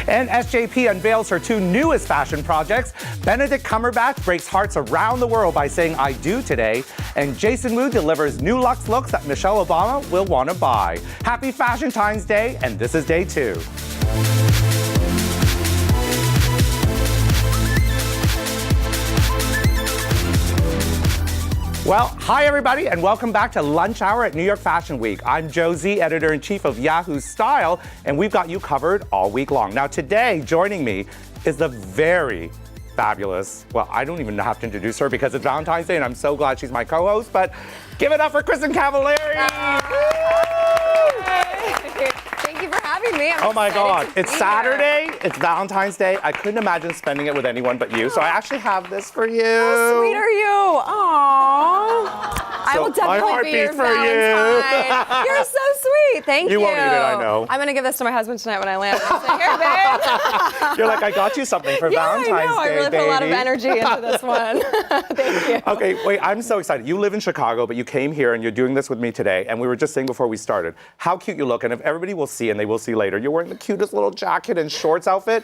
And SJP unveils her two newest fashion projects. Benedict Cumberbatch breaks hearts around the world by saying "I do" today. And Jason Wu delivers new luxe looks that Michelle Obama will want to buy. Happy Fashion Times Day, and this is day 2. Well, hi everybody, and welcome back to Lunch Hour at New York Fashion Week. I'm Josie, editor-in-chief of Yahoo Style, and we've got you covered all week long. Now today, joining me is the very fabulous, well, I don't even have to introduce her because it's Valentine's Day, and I'm so glad she's my co-host, but give it up for Kristen Cavallari! Thank you for having me. Oh my God, it's Saturday, it's Valentine's Day. I couldn't imagine spending it with anyone but you, so I actually have this for you. How sweet are you? Aww. I will definitely be your Valentine. You're so sweet. Thank you. You won't eat it, I know. I'm gonna give this to my husband tonight when I land. I'll say, here, babe. You're like, I got you something for Valentine's Day, I know. I really put a lot of energy into this one. Thank you. Okay, wait, I'm so excited. You live in Chicago, but you came here and you're doing this with me today, and we were just saying before we started how cute you look, and if everybody will see, and they will see later, you're wearing the cutest little jacket and shorts outfit.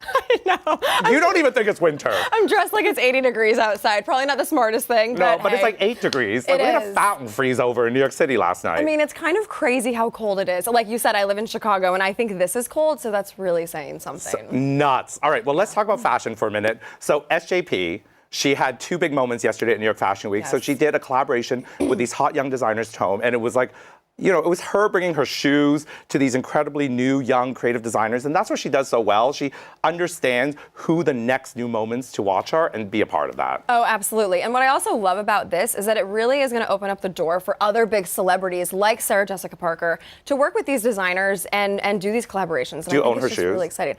I know. You don't even think it's winter. I'm dressed like it's 80 degrees outside. Probably not the smartest thing, but No, but hey, it's like 8 degrees. Like, we had a fountain freeze over in New York City last night. I mean, it's kind of crazy how cold it is. Like you said, I live in Chicago, and I think this is cold, so that's really saying something. Nuts. All right, well, let's talk about fashion for a minute. So SJP, she had 2 big moments yesterday at New York Fashion Week. Yes. So she did a collaboration with these hot young designers to home, and it was like, you know, it was her bringing her shoes to these incredibly new, young, creative designers, and that's what she does so well. She understands who the next new moments to watch are and be a part of that. Oh, absolutely. And what I also love about this is that it really is going to open up the door for other big celebrities like Sarah Jessica Parker to work with these designers and do these collaborations. Do you own her shoes? Really exciting.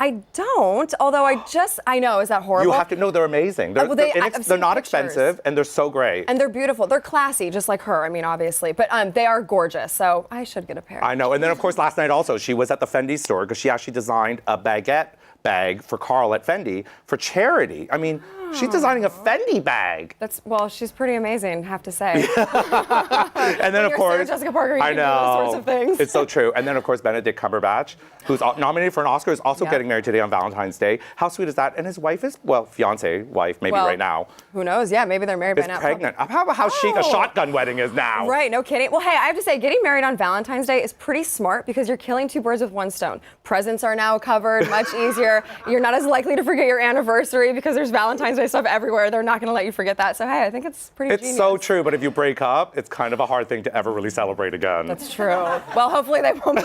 I don't, although I know, is that horrible? You have to know they're amazing. They're, Well, they're not expensive, and they're so great. And they're beautiful. They're classy, just like her, I mean, obviously. But they are gorgeous, so I should get a pair. I know. And then, of course, last night also, she was at the Fendi store because she actually designed a baguette bag for Carl at Fendi for charity. I mean, she's designing a Fendi bag. Well, she's pretty amazing, have to say. And then, of course, Sarah Jessica Parker, you I can know. do those sorts of things. It's so true. And then, of course, Benedict Cumberbatch, who's nominated for an Oscar, is also getting married today on Valentine's Day. How sweet is that? And his wife is, well, fiance, wife, maybe right now. Who knows? Yeah, maybe they're married by now. Is pregnant. How about how chic a shotgun wedding is now? Right, no kidding. Well, hey, I have to say, getting married on Valentine's Day is pretty smart because you're killing 2 birds with 1 stone. Presents are now covered, much easier. You're not as likely to forget your anniversary because there's Valentine's Day stuff everywhere. They're not going to let you forget that. So, hey, I think it's pretty genius. It's so true, but if you break up, it's kind of a hard thing to ever really celebrate again. That's true. Well, hopefully they won't.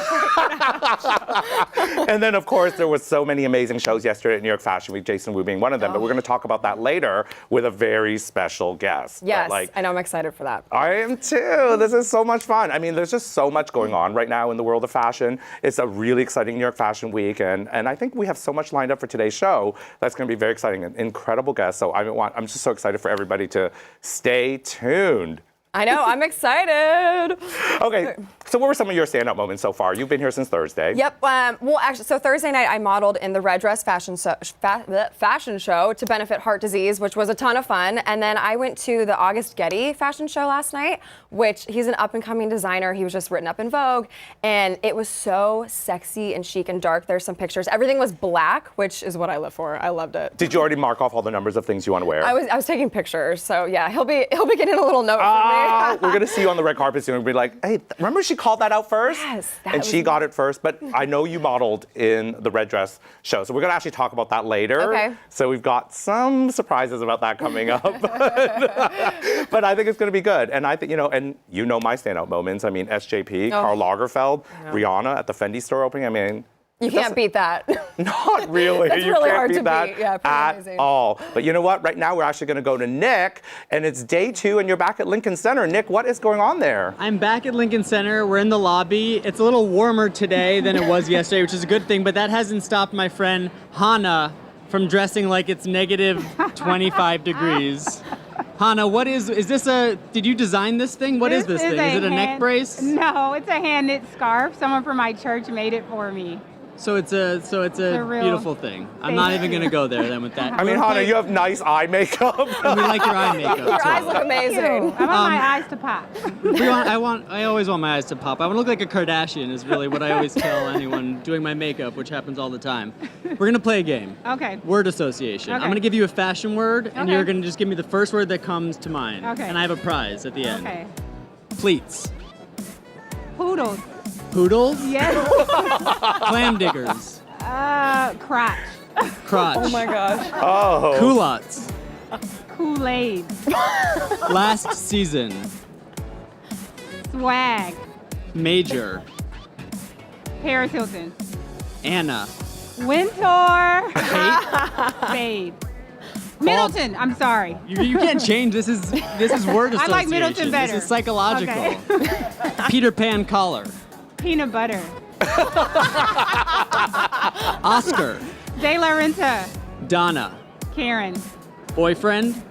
And then, of course, there was so many amazing shows yesterday at New York Fashion Week, Jason Wu being one of them, but we're going to talk about that later with a very special guest. Yes, I know, I'm excited for that. I am too. This is so much fun. I mean, there's just so much going on right now in the world of fashion. It's a really exciting New York Fashion Week, and I think we have so much lined up for today's show that's going to be very exciting. An incredible guest, so I'm just so excited for everybody to stay tuned. I know, I'm excited. Okay, so what were some of your standout moments so far? You've been here since Thursday. Yep. Well, actually, so Thursday night I modeled in the Red Dress fashion show to benefit heart disease, which was a ton of fun. And then I went to the August Getty fashion show last night, which he's an up-and-coming designer. He was just written up in Vogue, and it was so sexy and chic and dark. There's some pictures. Everything was black, which is what I live for. I loved it. Did you already mark off all the numbers of things you want to wear? I was taking pictures, so yeah, he'll be getting a little note from me. We're going to see you on the red carpet soon and be like, hey, remember she called that out first? Yes. And she got it first, but I know you modeled in the red dress show, so we're going to actually talk about that later. Okay. So we've got some surprises about that coming up. But I think it's going to be good. And I think, and you know my standout moments. I mean, SJP, Karl Lagerfeld, Rihanna at the Fendi store opening. I mean, you can't beat that. Not really. That's you really can't hard beat to that beat. Yeah, pretty at amazing. all. But you know what? Right now, we're actually going to go to Nick, and it's day 2, and you're back at Lincoln Center. Nick, what is going on there? I'm back at Lincoln Center. We're in the lobby. It's a little warmer today than it was yesterday, which is a good thing, but that hasn't stopped my friend Hannah from dressing like it's negative 25 degrees. Hannah, did you design this thing? What is this thing? Is it a neck brace? No, it's a hand-knit scarf. Someone from my church made it for me. So it's a real beautiful thing. I'm not even gonna go there then with that. I mean, Hannah, you have nice eye makeup. We like your eye makeup. Your too. eyes look amazing. I want my eyes to pop. I always want my eyes to pop. I want to look like a Kardashian is really what I always tell anyone doing my makeup, which happens all the time. We're gonna play a game. Okay. Word association. Okay. I'm gonna give you a fashion word, and Okay. you're gonna just give me the first word that comes to mind. Okay. And I have a prize at the end. Okay. Pleats. Poodles. Poodles. Yes. Clam diggers. Crotch. Crotch. Oh my gosh. Oh. Culottes. Kool-Aid. Last season. Swag. Major. Paris Hilton. Anna. Winter. Kate. Babe. Middleton. I'm sorry. You can't change. This is word association. I like Middleton better. This is psychological. Okay. Peter Pan collar. Peanut butter. Oscar. De La Renta. Donna. Karen. Boyfriend.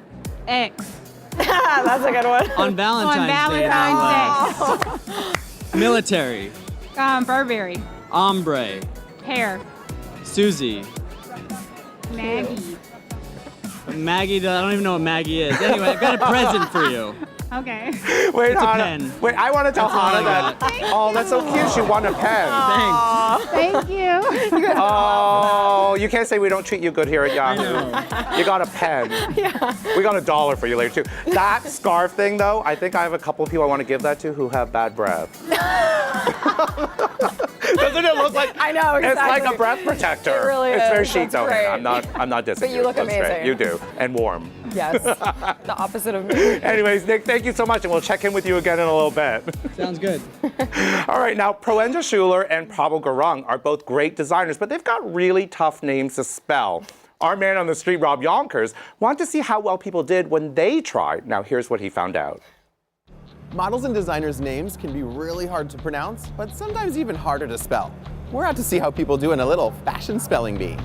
X. That's a good one. On Valentine's Day. Valentine's Day. Military. Burberry. Ombre. Hair. Susie. Maggie. Maggie, I don't even know what Maggie is. Anyway, I've got a present for you. Okay. Wait, It's a Hannah. pen. Wait, I want to tell That's all Hannah I that. Oh, that's so cute. She won a pen. Thanks. Thank you. Oh, you can't say we don't treat you good here at I Yahoo. know. You got a pen. Yeah. We got $1 for you later too. That scarf thing though, I think I have a couple of people I want to give that to who have bad breath. Doesn't it look like? I know, It's like exactly. a breath protector. It really It's very is. chic That's though. great. Hannah. I'm not dissing But you look That's great. amazing. You do, and warm. Yes. The opposite of me. Anyways, Nick, thank you so much, and we'll check in with you again in a little bit. Sounds good. All right, now Proenza Schuler and Prabal Gurung are both great designers, but they've got really tough names to spell. Our man on the street, Rob Yonkers, wanted to see how well people did when they tried. Now here's what he found out. Models and designers' names can be really hard to pronounce, but sometimes even harder to spell. We're out to see how people do in a little fashion spelling bee.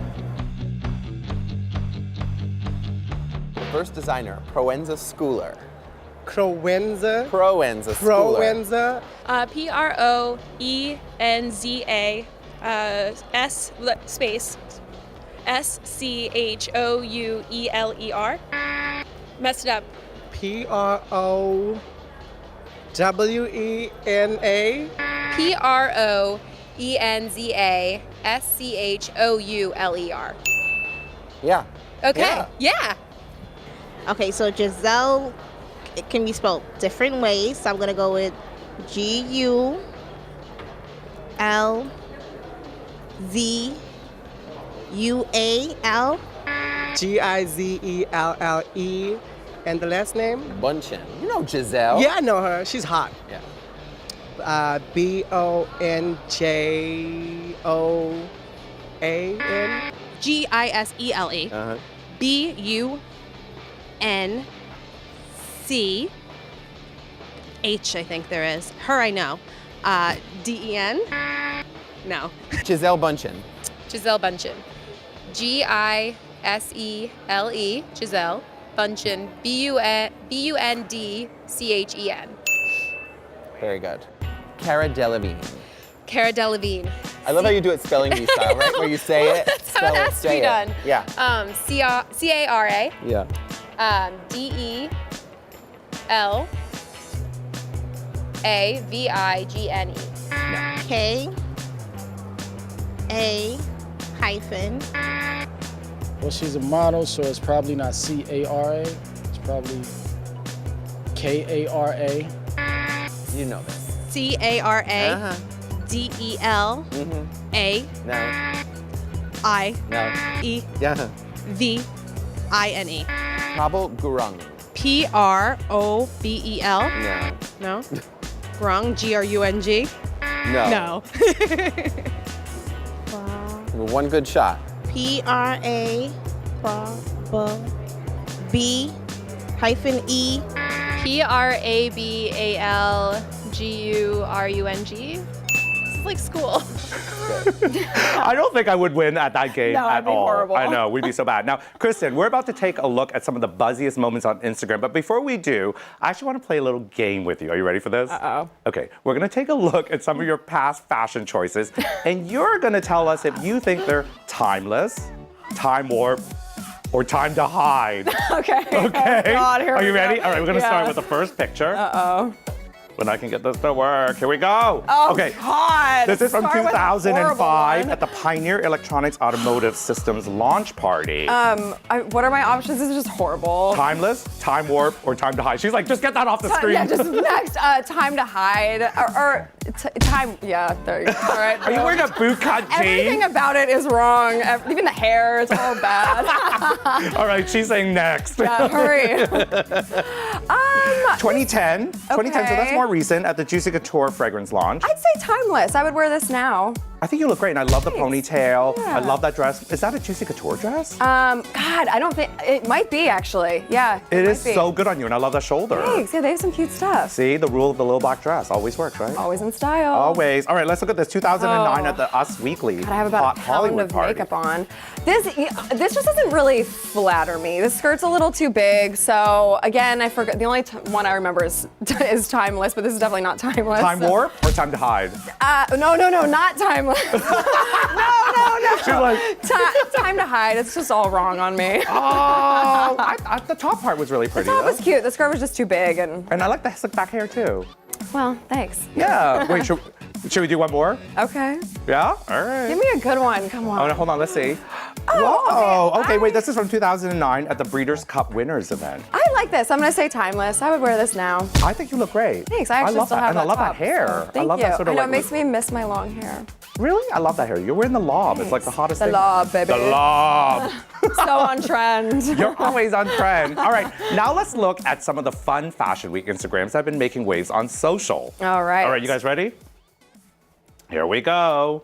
First designer, Proenza Schuler. Proenza. Proenza Schuler. Proenza. Proenza, space Schouler. Messed it up. Prowena. Proenza, Yeah. Okay. Yeah. Okay, so Giselle, it can be spelled different ways. So I'm gonna go with Gullzelle. Gizelle. And the last name? Bunchen. You know Giselle. Yeah, I know her. She's hot. Yeah. Bonjoan. Gisele. Uh-huh. Bunch, I think there is. Her, I know. Den? No. Giselle Bunchen. Giselle Bündchen. Gisele. Giselle. Bündchen. Bundchen. Very good. Cara Delevingne. Cara Delevingne. I love how you do it spelling bee style, right? Where you say it, That's how spell it it, has to say be it. done. Yeah. Cara. Yeah. Delavigne. K-A-hyphen. Well, she's a model, so it's probably not C-A-R-A. It's probably K-A-R-A. You know this. Cara. Uh-huh. Dela. Mm-hmm. A. No. I. No. E. Yeah. V. I-N-E. Prabal Gurung. Probel. No. No. Grung. Grung. No. No. One good shot. P-R-A. B hyphen E. Prabelgung. is like school. I don't think I would win at that game No, at it'd be all. horrible. I know, we'd be so bad. Now, Kristen, we're about to take a look at some of the buzziest moments on Instagram. But before we do, I actually want to play a little game with you. Are you ready for this? Uh-oh. Okay, we're going to take a look at some of your past fashion choices, and you're going to tell us if you think they're timeless, time warp, or time to hide. Okay. Okay. Oh, God, here Are we you go. ready? All right, we're going to Yeah. start with the first picture. Uh-oh. When I can get this to work. Here we go. Oh, okay. God. This is from Start with a horrible 2005 one. at the Pioneer Electronics Automotive Systems launch party. What are my options? This is just horrible. Timeless, time warp, or time to hide. She's like, just get that off the screen. Yeah, just next. Time to hide. Or time. Yeah, there you go. All right. Are you wearing a bootcut Everything jean? about it is wrong. Even the hair is all bad. All right, she's saying next. Yeah, hurry. 2010. 2010, so that's Okay. more recent, at the Juicy Couture fragrance launch. I'd say timeless. I would wear this now. I think you look great, and I love the Thanks. ponytail. Yeah. I love that dress. Is that a Juicy Couture dress? God, I don't think it might be actually. Yeah. it might is be. so good on you, and I love that shoulder. Thanks. Yeah, they have some cute stuff. See, the rule of the little black dress always works, right? Always in style. Always. All right, let's look at this. 2009 Oh. at the Us Weekly God, I have about Hot a pound Hollywood of party. makeup on. This just doesn't really flatter me. This skirt's a little too big. So again, I forgot. The only one I remember is timeless, but this is definitely not timeless. Time warp or time to hide? No, not timeless. no. She's like, Time to hide. It's just all wrong on me. oh, the top part was really pretty. That though. was cute. The skirt was just too big, and And I like the slick back hair too. well, thanks. Yeah. Wait, should we do one more? Okay. Yeah? All right. Give me a good one. Come on. Oh, no, hold on, let's see. Oh, Whoa. okay, Wait, this is from 2009 at the Breeders' Cup Winners event. I like this. I'm gonna say timeless. I would wear this now. I think you look great. Thanks. I actually love still that. have And that I love top, that hair. so thank I love you. that sort of I know like. it makes me miss my long hair. Really? I love that hair. You're wearing the lob. It's like the hottest The thing. lob, baby. The lob. So on trend. You're always on trend. All right, now let's look at some of the fun Fashion Week Instagrams that have been making waves on social. All right. All right, you guys ready? Here we go.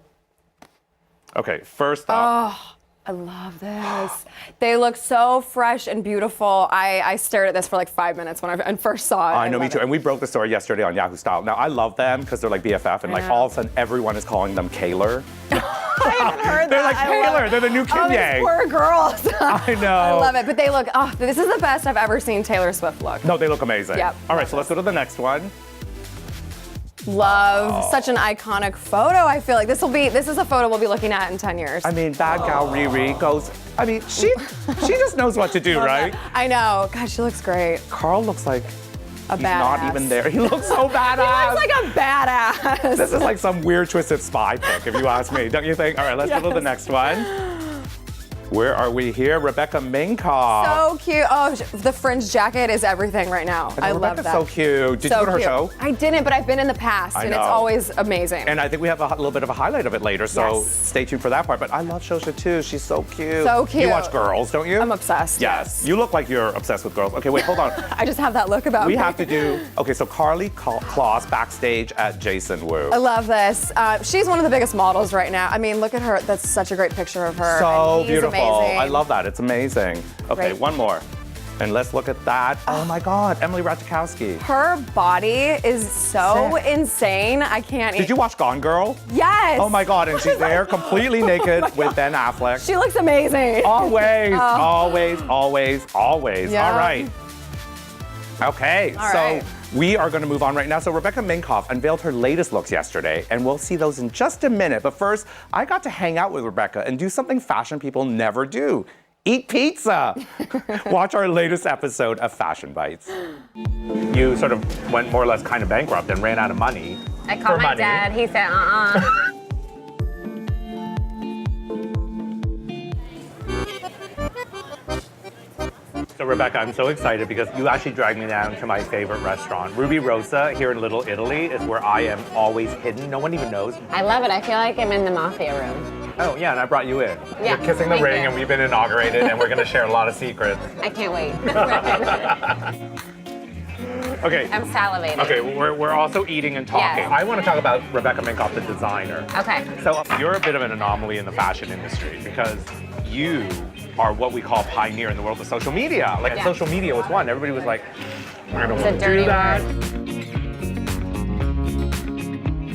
Okay, first up. I love this. They look so fresh and beautiful. I stared at this for like 5 minutes when I first saw it. I know, me love too. it. And we broke the story yesterday on Yahoo Style. Now, I love them because they're like BFF, and like know. all of a sudden everyone is calling them Kaylor. I haven't heard They're that. like I love Kaylor. it. They're the new Kim Oh, these Ye. poor girls. I know. I love it. But they look, this is the best I've ever seen Taylor Swift look. No, they look amazing. Yep. All right, so let's go to the next one. Love. Such an iconic photo, I feel like. This is a photo we'll be looking at in 10 years. I mean, bad gal Riri goes, I mean, she just knows what to do, right? I know. God, she looks great. Carl looks like A he's badass. not even there. He looks so badass. He looks like a badass. This is like some weird twisted spy pic, if you ask me. Don't you think? All right, let's go to the Yes. next one. Where are we here? Rebecca Minkoff. So cute. Oh, the fringe jacket is everything right now. I love Rebecca's that. so cute. Did So you go to her cute. show? I didn't, but I've been in the past, I and it's know. always amazing. And I think we have a little bit of a highlight of it later, so Yes. stay tuned for that part. But I love Shosha too. She's so cute. So cute. You watch Girls, don't you? I'm obsessed. Yes. You look like you're obsessed with Girls. Okay, wait, hold on. I just have that look about We me. have to do. Okay, so Carly Kloss backstage at Jason Wu. I love this. She's one of the biggest models right now. I mean, look at her. That's such a great picture of her. So and he's beautiful. Amazing. I love that. It's amazing. Okay, Great. one more. And let's look at that. Oh my God, Emily Ratajkowski. Her body is so Sick. insane. I can't. Did you watch Gone Girl? Yes. Oh my God, and she's there completely naked with Ben Affleck. She looks amazing. Always, always, always, always. Yeah. All right. Okay, All so right. we are going to move on right now. So Rebecca Minkoff unveiled her latest looks yesterday, and we'll see those in just a minute. But first, I got to hang out with Rebecca and do something fashion people never do. Eat pizza. Watch our latest episode of Fashion Bites. You sort of went more or less kind of bankrupt and ran out of money. I called my dad. He said, So Rebecca, I'm so excited because you actually dragged me down to my favorite restaurant. Ruby Rosa here in Little Italy is where I am always hidden. No one even knows. I love it. I feel like I'm in the mafia room. Oh yeah, and I brought you in. Yeah, You're kissing the thank ring you. and we've been inaugurated and we're gonna share a lot of secrets. I can't wait. Okay. I'm salivating. Okay, we're also eating and talking. Yes. I want to talk about Rebecca Minkoff, the designer. Okay. So you're a bit of an anomaly in the fashion industry because you are what we call pioneer in the world of social media. Like Yeah. social media was one. Everybody was like, we're gonna It's want a to dirty do that. word.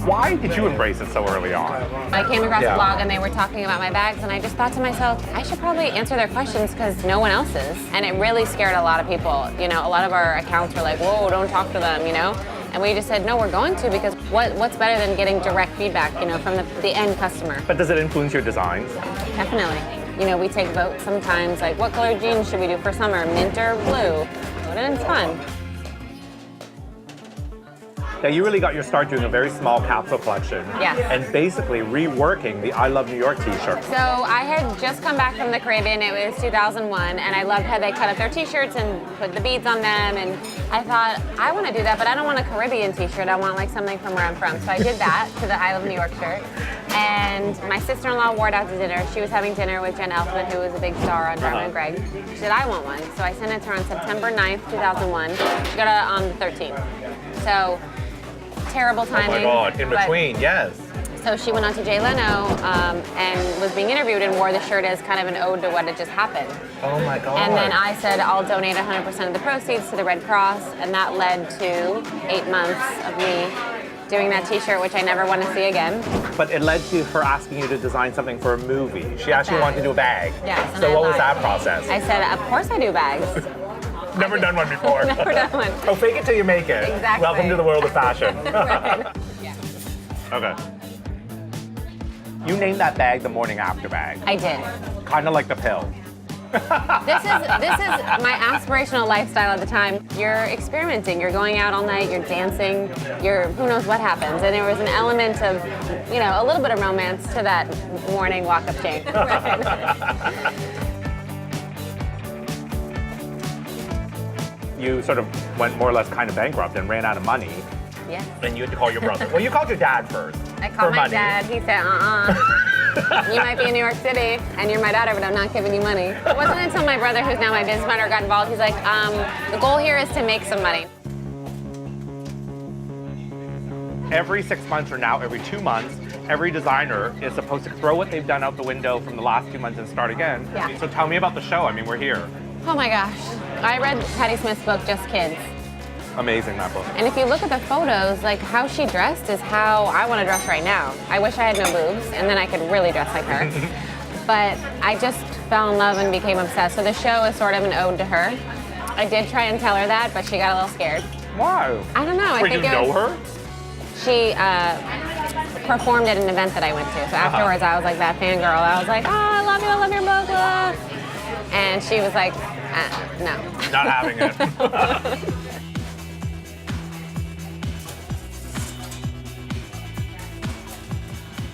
Why did you embrace it so early on? I came across Yeah. a blog and they were talking about my bags, and I just thought to myself, I should probably answer their questions because no one else is. And it really scared a lot of people. You know, a lot of our accounts were like, whoa, don't talk to them, you know? And we just said, no, we're going to, because what's better than getting direct feedback, you know, from the end customer? But does it influence your designs? Definitely. You know, we take votes sometimes, like what color jeans should we do for summer, mint or blue? And it's fun. Now, you really got your start doing a very small capsule collection. Yes. And basically reworking the I Love New York t-shirt. So I had just come back from the Caribbean, it was 2001, and I loved how they cut up their t-shirts and put the beads on them, and I thought, I want to do that, but I don't want a Caribbean t-shirt, I want like something from where I'm from. So I did that to the I Love New York shirt. And my sister-in-law wore it out to dinner. She was having dinner with Jen Elfman, who was a big star on Diamond and Greg. She said, I want one. So I sent it to her on September 9th, 2001. She got it on the 13th. So, terrible timing. Oh my God, in but- between, yes. So she went on to Jay Leno and was being interviewed and wore the shirt as kind of an ode to what had just happened. Oh my God. And then I said, I'll donate 100% of the proceeds to the Red Cross, and that led to 8 months of me doing that t-shirt, which I never want to see again. But it led to her asking you to design something for a movie. She actually bag. wanted to do a bag. Yes, and So I what was thought- that process? I said, of course I do bags. Never done one before. Never done one. Oh, fake it till you make it. Exactly. Welcome to the world of fashion. Right. Okay. You named that bag the morning after bag. I did. Kind of like the pill. This is my aspirational lifestyle at the time. You're experimenting, you're going out all night, you're dancing, who knows what happens. And there was an element of, you know, a little bit of romance to that morning walk-up chain. You sort of went more or less kind of bankrupt and ran out of money. Yes. And you had to call your brother. Well, you called your dad first. I called for my money. dad, he said, you might be in New York City and you're my daughter, but I'm not giving you money. It wasn't until my brother, who's now my business partner, got involved. He's like, the goal here is to make some money. Every 6 months or now every 2 months, every designer is supposed to throw what they've done out the window from the last 2 months and start again. Yeah. So tell me about the show. I mean, we're here. Oh my gosh. I read Patti Smith's book, Just Kids. Amazing, that book. And if you look at the photos, like how she dressed is how I want to dress right now. I wish I had no boobs, and then I could really dress like her. But I just fell in love and became obsessed. So the show is sort of an ode to her. I did try and tell her that, but she got a little scared. Why? I don't know. I Wait, think you it know was, her? She performed at an event that I went to. So afterwards, I was like that fangirl. I was like, oh, I love your book. Blah. And she was like, no. Not having it.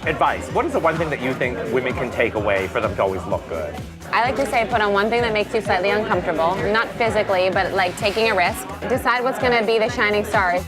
Advice. What is the one thing that you think women can take away for them to always look good? I like to say put on one thing that makes you slightly uncomfortable, not physically, but like taking a risk. Decide what's gonna be the shining star.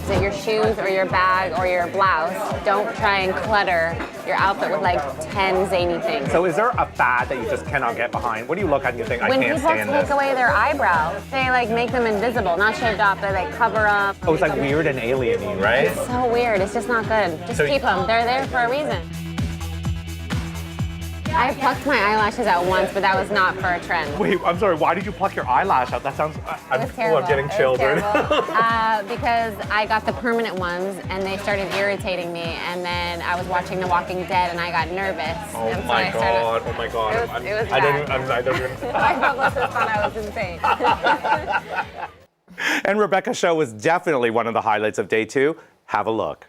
Is it your shoes or your bag or your blouse? Don't try and clutter your outfit with like 10 zany things. So is there a fad that you just cannot get behind? What do you look at and you think, I When can't people stand take this? away their eyebrows, they like make them invisible, not shaved off, they like cover up. Oh, it's like weird and alien-y, right? It's so weird, it's just not good. Just So- keep them, they're there for a reason. I plucked my eyelashes out once, but that was not for a trend. Wait, I'm sorry, why did you pluck your eyelash out? That sounds, It was terrible. I'm getting It was children. terrible. Because I got the permanent ones and they started irritating me, and then I was watching The Walking Dead and I got nervous. Oh and so my I started- God, oh my God. It was I bad. don't even. My publicist thought I was insane. And Rebecca's show was definitely one of the highlights of day 2. Have a look.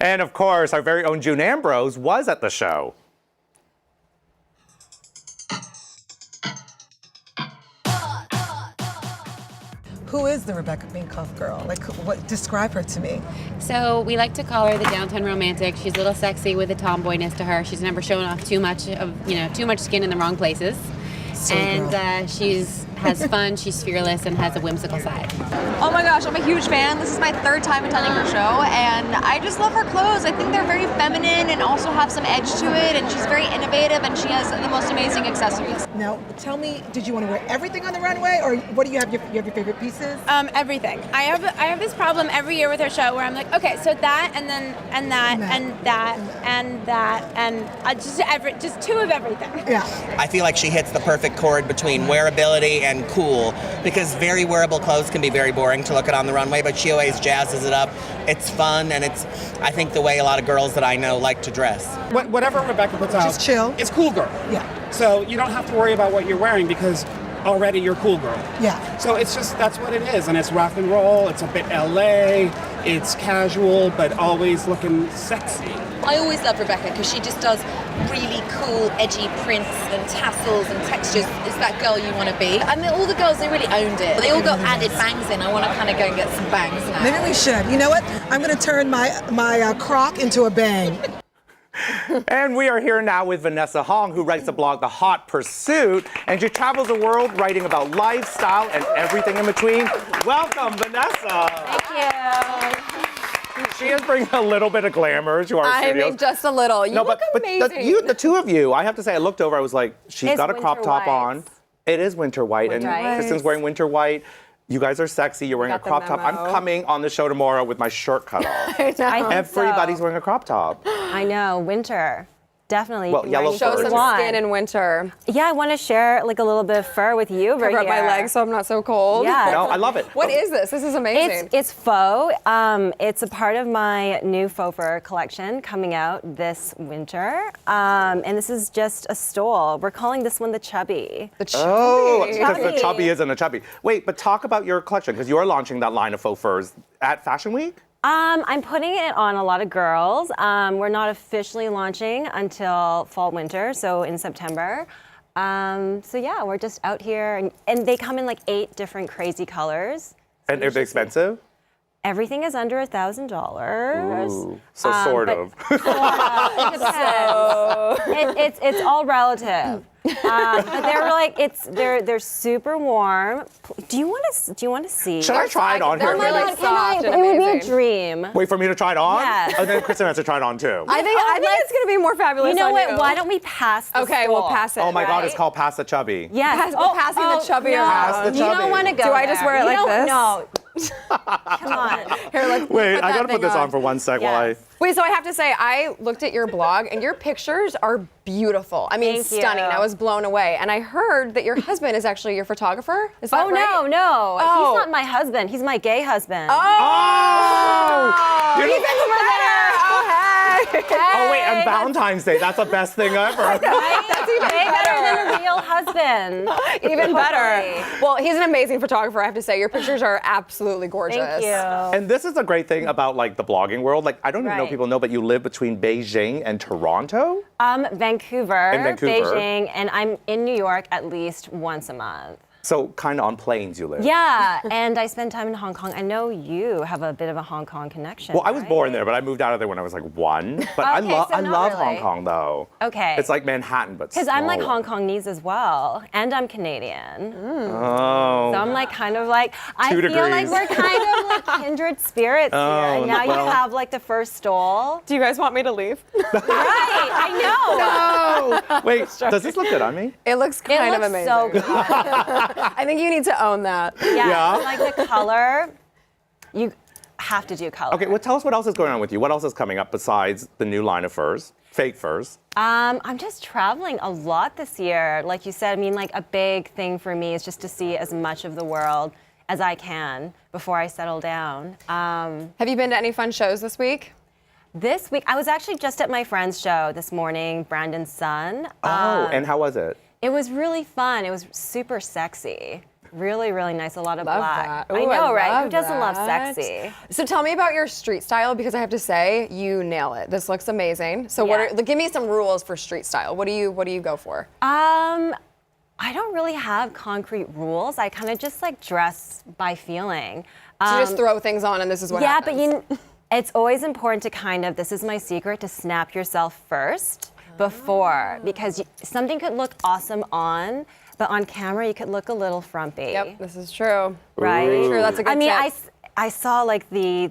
And of course, our very own June Ambrose was at the show. Who is the Rebecca Minkoff girl? Like, what? Describe her to me. So we like to call her the downtown romantic. She's a little sexy with a tomboyness to her. She's never showing off too much skin in the wrong places. She's has fun, she's fearless, and has a whimsical side. Oh my gosh, I'm a huge fan. This is my third time attending her show, and I just love her clothes. I think they're very feminine and also have some edge to it, and she's very innovative, and she has the most amazing accessories. Now, tell me, did you want to wear everything on the runway, or what do you have? You have your favorite pieces? Everything. I have this problem every year with her show where I'm like, okay, so that, and then and that, and that, and that, and just two of everything. Yeah. I feel like she hits the perfect chord between wearability and cool, because very wearable clothes can be very boring to look at on the runway, but she always jazzes it up. It's fun, and it's, I think, the way a lot of girls that I know like to dress. Whatever Rebecca puts out, just chill. It's cool girl. Yeah. So you don't have to worry about what you're wearing because already you're cool girl. Yeah. So it's just, that's what it is, and it's rock and roll, it's a bit LA, it's casual, but always looking sexy. I always love Rebecca because she just does really cool, edgy prints and tassels and textures. It's that girl you want to be. And all the girls, they really owned it. They all got added bangs in. I want to kind of go and get some bangs now. Maybe we should. You know what? I'm going to turn my croc into a bang. And we are here now with Vanessa Hong, who writes the blog The Hot Pursuit, and she travels the world writing about lifestyle and everything in between. Welcome, Vanessa. Thank you. She is bringing a little bit of glamour to our studios. I mean, just a little. You look amazing. The two of you, I have to say, I looked over, I was like, she's got a crop top white. on. It is winter white, and Kristen's wearing winter white. You guys are sexy. You're wearing a crop top. I'm coming on the show tomorrow with my shirt cut off. Everybody's wearing a crop top. I know, winter. Definitely. Well, yellow show fur. some skin in winter. Yeah, I want to share like a little bit of fur with you over Cover here. up my legs so I'm not so cold. Yeah. No, I love it. What is this? This is amazing. It's faux. It's a part of my new faux fur collection coming out this winter. And this is just a stole. We're calling this one the Chubby. The Chubby. Oh, because the Chubby isn't a Chubby. Wait, but talk about your collection, because you are launching that line of faux furs at Fashion Week? I'm putting it on a lot of girls. We're not officially launching until fall winter, so in September. So yeah, we're just out here, and they come in like 8 different crazy colors. And are they expensive? Everything is under $1,000. Ooh, so sort of. It's all relative. But they're like they're super warm. Do you want to see? Should I try it on here? They're really soft and It would be a amazing. dream. Wait for me to try it on? Yes. And then Kristen has to try it on too. I think it's going to be more fabulous. You know on what? you. Why don't we pass the Okay, stole? we'll pass it. Oh my God, right? it's called Pass the Chubby. Yes. We're passing the Chubby around. Pass the You Chubby. don't want to go Do I just there. wear it like this? No. Come on. Here, let's Wait, put I that gotta put thing this on for one sec while I... Wait, so I have to say, I looked at your blog, and your pictures are beautiful. I mean, Thank you. stunning. I was blown away. And I heard that your husband is actually your photographer. Is that right? No. Oh. He's not my husband. He's my gay husband. Oh! You know- Even better. Oh, hey. Oh wait, and Valentine's Day, that's the best thing ever. Right? That's even better than a real husband. Even better. Totally. Well, he's an amazing photographer, I have to say. Your pictures are absolutely gorgeous. Thank you. And this is a great thing about like the blogging world. Like I don't even know if people know, but you live between Beijing and Toronto? Vancouver, In Vancouver. Beijing, and I'm in New York at least once a month. So kind of on planes you live. Yeah, and I spend time in Hong Kong. I know you have a bit of a Hong Kong connection. Well, I was right? born there, but I moved out of there when I was like 1. But I Okay, love so I not love really. Hong Kong though. Okay. It's like Manhattan, but Because I'm like smaller. Hong Kongese as well, and I'm Canadian. Oh. So I'm like kind of like, I 2 feel like degrees. we're kind of like kindred spirits here. Oh, And now well. you have like the first stole. Do you guys want me to leave? Right, I know. No. Wait, does this look good on me? It looks kind of looks amazing. so good. I think you need to own that. Yeah? Like the color, you have to do color. Okay, well tell us what else is going on with you. What else is coming up besides the new line of furs, fake furs? I'm just traveling a lot this year. Like you said, I mean, like a big thing for me is just to see as much of the world as I can before I settle down. Have you been to any fun shows this week? This week, I was actually just at my friend's show this morning, Brandon's son. Oh, and how was it? It was really fun. It was super sexy. Really, really nice. A lot of Love black. that. I Ooh, know, right? Who love doesn't love that. sexy? So tell me about your street style, because I have to say you nail it. This looks amazing. So give me some rules for street style. What do you go for? I don't really have concrete rules. I kind of just like dress by feeling. So you just throw things on and this is what happens. But it's always important to kind of, this is my secret, to snap yourself first before, because something could look awesome on, but on camera you could look a little frumpy. Yep, this is true. Right? True, that's a good tip. I saw like the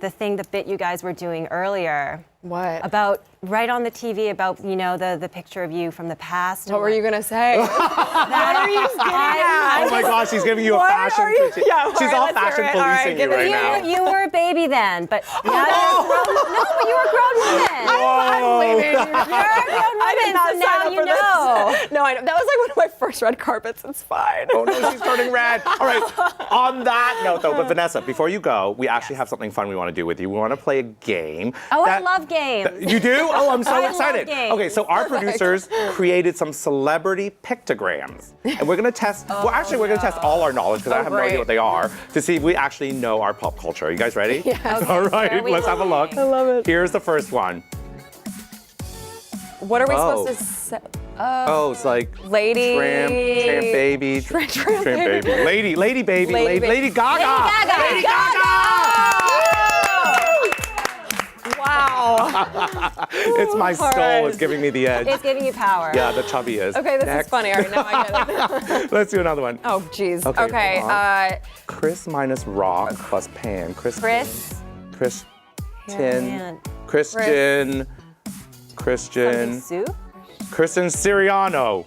bit you guys were doing earlier. What? About right on the TV about, you know, the picture of you from the past. What were you gonna say? What are you getting at? Oh my gosh, she's giving you a fashion critique. Yeah, she's all fashion policing you right now. You were a baby then, but now you're grown. No, but you were a grown woman. I'm leaving. You're a grown woman, so now you know. No, I know. That was like one of my first red carpets. It's fine. Oh no, she's turning red. All right, on that note though, but Vanessa, before you go, we actually have something fun we want to do with you. We want to play a game. Oh, I love games. You do? Oh, I'm so I love excited. games. Okay, so our producers created some celebrity pictograms. And we're gonna test, well actually we're gonna test all our knowledge, because I have no idea what they are, to see if we actually know our pop culture. Are you guys ready? Yes. Okay, all right, let's have a look. I love it. Here's the first one. What are we supposed to say? Oh, it's like lady, tramp baby, tramp baby, lady baby, Lady Gaga. Lady Gaga. Wow. It's my soul. It's giving me the edge. It's giving you power. Yeah, the chubby is. Okay, this Next. is funny. All right, now I get it. Let's do another one. Oh, geez. Okay. Okay. Chris minus Rock plus Pan. Christian. Something soup? Kristen Siriano.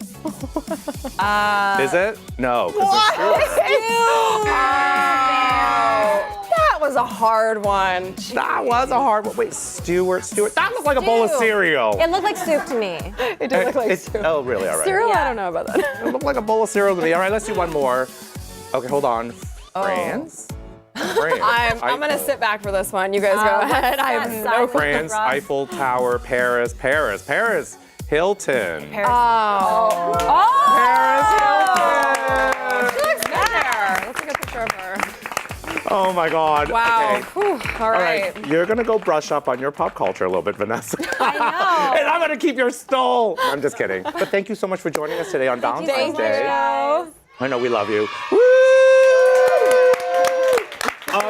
Is it? No. That was a hard one. Jeez. That was a hard one. Wait, Stewart. That looked like a bowl of cereal. It looked like soup to me. It did look like soup. Oh, really? All right. Cereal? I don't know about that. It looked like a bowl of cereal to me. All right, let's do one more. Okay, hold on. France? I'm gonna sit back for this one. You guys go ahead. I have no France, Eiffel Tower, Paris, Hilton. Paris Hilton. She looks good there. That's a good picture of her. Oh my God. Wow. Okay. Whew. All right. You're gonna go brush up on your pop culture a little bit, Vanessa. I know. And I'm gonna keep your stole. I'm just kidding. But thank you so much for joining us today on Valentine's Day. I know we love you. Woo!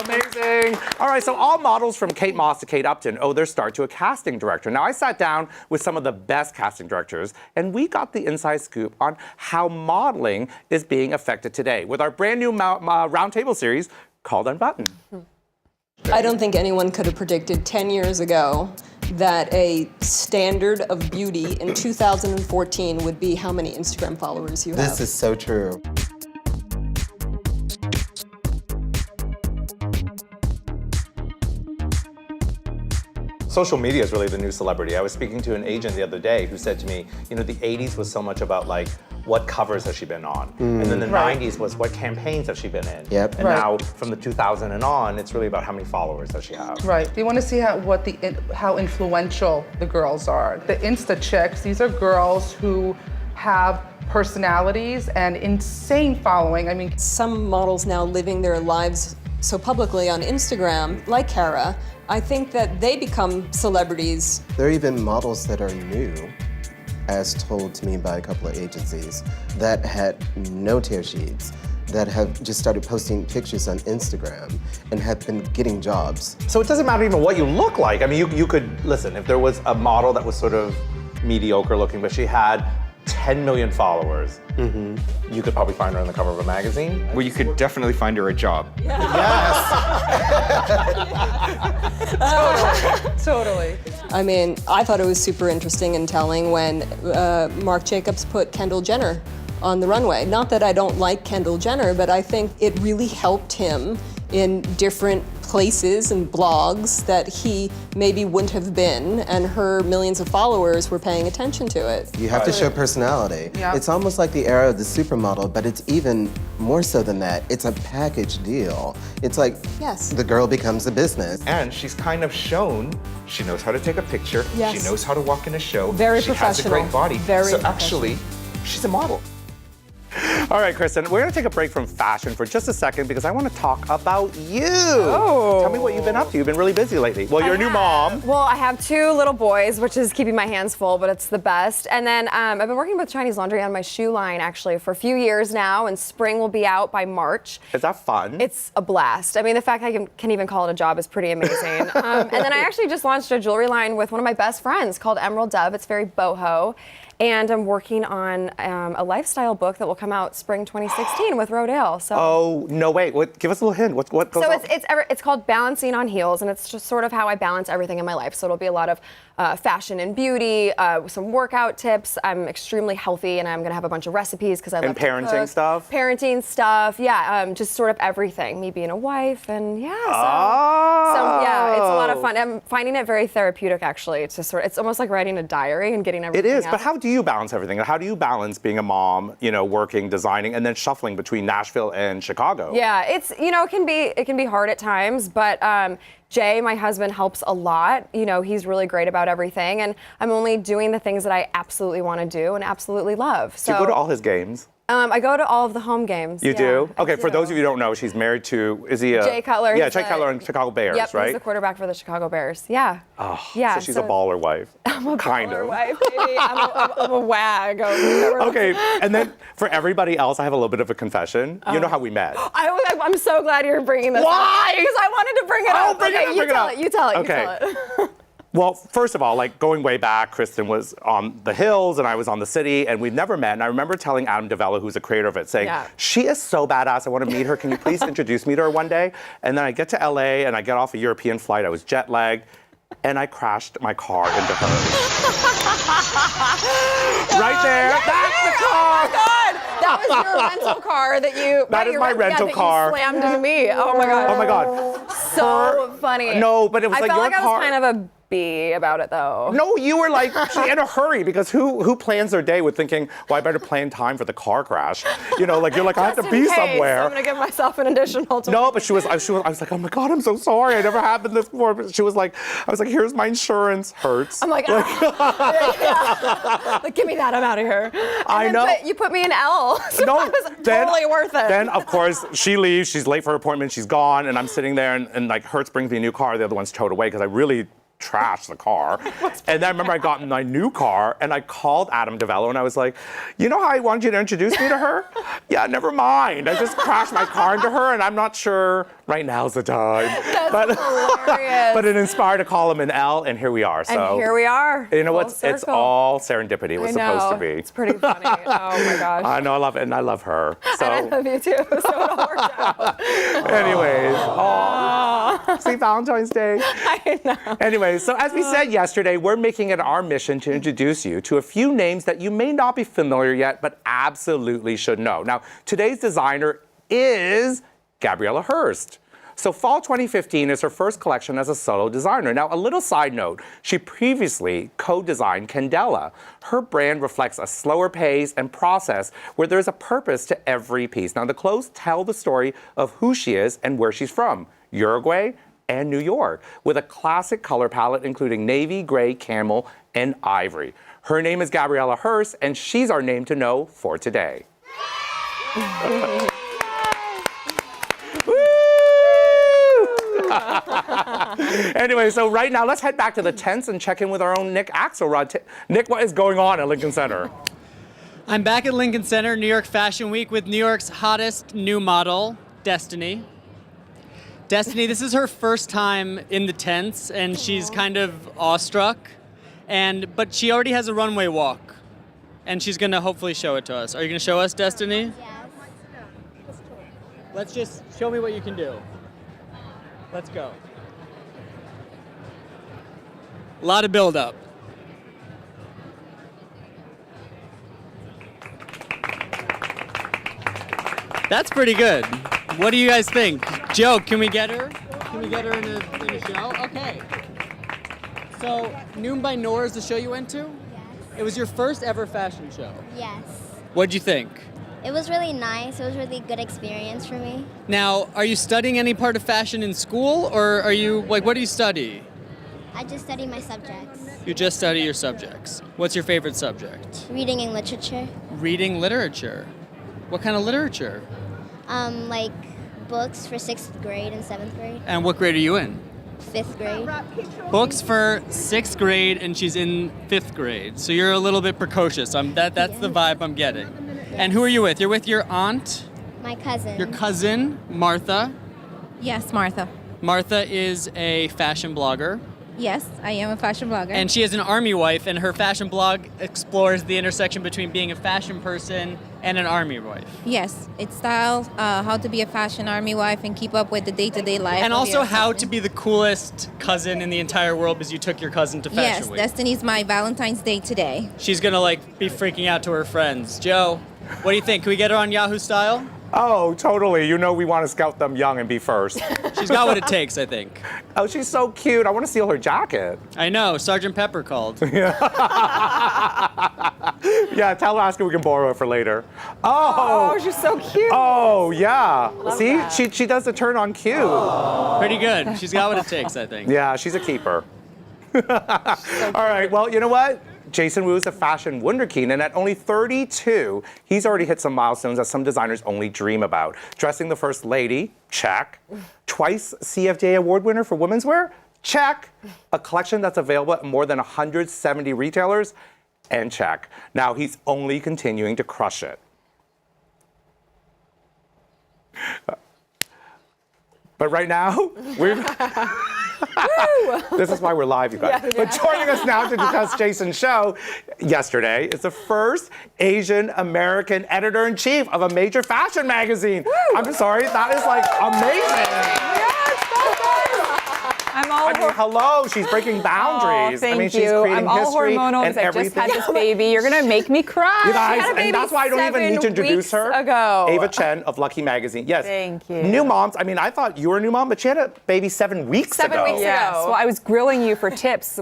Amazing. All right, so all models from Kate Moss to Kate Upton owe their start to a casting director. Now, I sat down with some of the best casting directors, and we got the inside scoop on how modeling is being affected today with our brand new roundtable series called Unbuttoned. I don't think anyone could have predicted 10 years ago that a standard of beauty in 2014 would be how many Instagram followers you have. This is so true. Social media is really the new celebrity. I was speaking to an agent the other day who said to me, you know, the 80s was so much about like, what covers has she been on? And then the 90s was what campaigns has she been in? Yep. And now from the 2000 and on, it's really about how many followers does she have? Right. They want to see how influential the girls are. The Insta chicks, these are girls who have personalities and insane following. I mean, some models now living their lives so publicly on Instagram, like Cara, I think that they become celebrities. There are even models that are new, as told to me by a couple of agencies, that had no tear sheets, that have just started posting pictures on Instagram and have been getting jobs. So it doesn't matter even what you look like. I mean, you could, listen, if there was a model that was sort of mediocre looking, but she had 10 million followers, you could probably find her on the cover of a magazine. Well, you could definitely find her a job. Totally. I mean, I thought it was super interesting and telling when Marc Jacobs put Kendall Jenner on the runway. Not that I don't like Kendall Jenner, but I think it really helped him in different places and blogs that he maybe wouldn't have been, and her millions of followers were paying attention to it. You have to show personality. Yep. It's almost like the era of the supermodel, but it's even more so than that. It's a package deal. It's like the girl becomes a business. And she's kind of shown she knows how to take a picture. Yes. She knows how to walk in a show. Very she has a professional. great body. Very so professional. actually, she's a model. All right, Kristen, we're gonna take a break from fashion for just a second because I want to talk about you. Oh. Tell me what you've been up to. You've been really busy lately. Well, you're a new mom. Well, I have 2 little boys, which is keeping my hands full, but it's the best. And then I've been working with Chinese Laundry on my shoe line actually for a few years now, and spring will be out by March. Is that fun? It's a blast. I mean, the fact I can even call it a job is pretty amazing. And then I actually just launched a jewelry line with one of my best friends called Emerald Dove. It's very boho. And I'm working on a lifestyle book that will come out spring 2016 with Rodale. So. Oh, no, wait. Give us a little hint. What goes on? It's called Balancing on Heels, and it's just sort of how I balance everything in my life. So it'll be a lot of fashion and beauty, some workout tips. I'm extremely healthy, and I'm going to have a bunch of recipes because I love to cook. And parenting stuff? Parenting stuff, yeah. Just sort of everything. Me being a wife, and yeah. So yeah, it's a lot of fun. I'm finding it very therapeutic, actually. It's almost like writing a diary and getting everything It is, out. but how do you balance everything? How do you balance being a mom, working, designing, and then shuffling between Nashville and Chicago? Yeah, it can be hard at times, but Jay, my husband, helps a lot. He's really great about everything, and I'm only doing the things that I absolutely want to do and absolutely love. So Do you go to all his games? I go to all of the home games. You do? I Okay, for those of you who don't know, she's married to, is he Jay Cutler. Yeah, Jay Cutler and Chicago Bears, yep, right? He's the quarterback for the Chicago Bears. Yeah. Oh, yeah. So she's a baller wife. I'm a kind baller of. wife, baby. I'm a wag. Okay, and then for everybody else, I have a little bit of a confession. You know how we met. I'm so glad you're bringing this Why? up. Because I wanted to bring it up. Bring it up. You tell it. Okay. You tell it. Well, first of all, going way back, Kristen was on the Hills and I was on the City, and we've never met. And I remember telling Adam DeVella, who's the creator of it, saying, she is so badass, I want to meet her. Can you please introduce me to her one day? And then I get to LA and I get off a European flight. I was jet lagged. And I crashed my car into hers. Right there. That's the car. Oh my God. That was your rental car that you. That is my rental car. You slammed into me. Oh my God. Oh my God. So funny. No, but it was I like felt your like car. I was kind of a bee about it though. No, you were like in a hurry because who plans their day with thinking, well, I better plan time for the car crash? You're like, I have to be somewhere. I'm gonna give myself an additional. No, but I was like, oh my God, I'm so sorry. I never happened this before. But I was like, here's my insurance. Hurts. I'm like, like, give me that. I'm out of here. I know. You put me in L. So No, it was totally worth it. Then, of course, she leaves. She's late for her appointment. She's gone, and I'm sitting there, and like Hertz brings me a new car. The other one's towed away because I really trashed the car. And then I remember I got in my new car and I called Adam DeVella and I was like, you know how I wanted you to introduce me to her? Yeah, never mind. I just crashed my car into her and I'm not sure right now's the time. That's hilarious. But it inspired to call him an L and here we are. So and here we are. You know what? It's all serendipity. It was supposed to be. It's pretty funny. Oh my gosh. I know, I love it and I love her. So and I love you too. So it all worked out. Anyways, see Valentine's Day. I know. Anyway, so as we said yesterday, we're making it our mission to introduce you to a few names that you may not be familiar yet, but absolutely should know. Now, today's designer is Gabriella Hearst. So fall 2015 is her first collection as a solo designer. Now, a little side note, she previously co-designed Candela. Her brand reflects a slower pace and process where there's a purpose to every piece. Now, the clothes tell the story of who she is and where she's from, Uruguay and New York, with a classic color palette including navy, gray, camel, and ivory. Her name is Gabriella Hearst, and she's our name to know for today. Anyway, so right now, let's head back to the tents and check in with our own Nick Axelrod. Nick, what is going on at Lincoln Center? I'm back at Lincoln Center, New York Fashion Week, with New York's hottest new model, Destiny. Destiny, this is her first time in the tents, and she's kind of awestruck. But she already has a runway walk, and she's gonna hopefully show it to us. Are you gonna show us, Destiny? Yes. Let's just show me what you can do. Let's go. A lot of build-up. That's pretty good. What do you guys think? Joe, can we get her? Can we get her in a show? Okay. So, Noon by Noor is the show you went to? Yes. It was your first ever fashion show. Yes. What'd you think? It was really nice. It was a really good experience for me. Now, are you studying any part of fashion in school, or are you, what do you study? I just study my subjects. You just study your subjects. What's your favorite subject? Reading and literature. Reading literature. What kind of literature? Like books for 6th grade and 7th grade. And what grade are you in? 5th grade. Books for 6th grade, and she's in 5th grade. So you're a little bit precocious. That's the vibe I'm getting. And who are you with? You're with your aunt? My cousin. Your cousin, Martha. Yes, Martha. Martha is a fashion blogger. Yes, I am a fashion blogger. And she is an army wife, and her fashion blog explores the intersection between being a fashion person and an army wife. Yes, it styles how to be a fashion army wife and keep up with the day-to-day life. And of also your how husband. to be the coolest cousin in the entire world because you took your cousin to Fashion Yes, Week. Destiny's my Valentine's Day today. She's gonna be freaking out to her friends. Joe, what do you think? Can we get her on Yahoo Style? Oh, totally. You know we want to scout them young and be first. She's got what it takes, I think. Oh, she's so cute. I want to steal her jacket. I know. Sergeant Pepper called. Yeah, ask her we can borrow it for later. Oh, she's so cute. Oh, yeah. See, that. she does the turn on cue. Pretty good. She's got what it takes, I think. Yeah, she's a keeper. All right, well, you know what? Jason Wu is a fashion wunderkind, and at only 32, he's already hit some milestones that some designers only dream about. Dressing the first lady, check. Twice CFDA award winner for women's wear, check. A collection that's available at more than 170 retailers, and check. Now he's only continuing to crush it. But right now, this is why we're live, you guys. Yeah. But joining us now to discuss Jason's show yesterday is the first Asian American editor-in-chief of a major fashion magazine. I'm sorry, that is amazing. Hello, she's breaking boundaries. Thank she's you. creating I'm all history hormonal and because I just everything. had this baby. You're gonna make me cry. You guys, She had a baby and that's why I don't even need to introduce her. ago. Ava Chen of Lucky Magazine. Yes. Thank you. New moms. I thought you were a new mom, but she had a baby 7 weeks ago. Yes. Well, I was grilling you for tips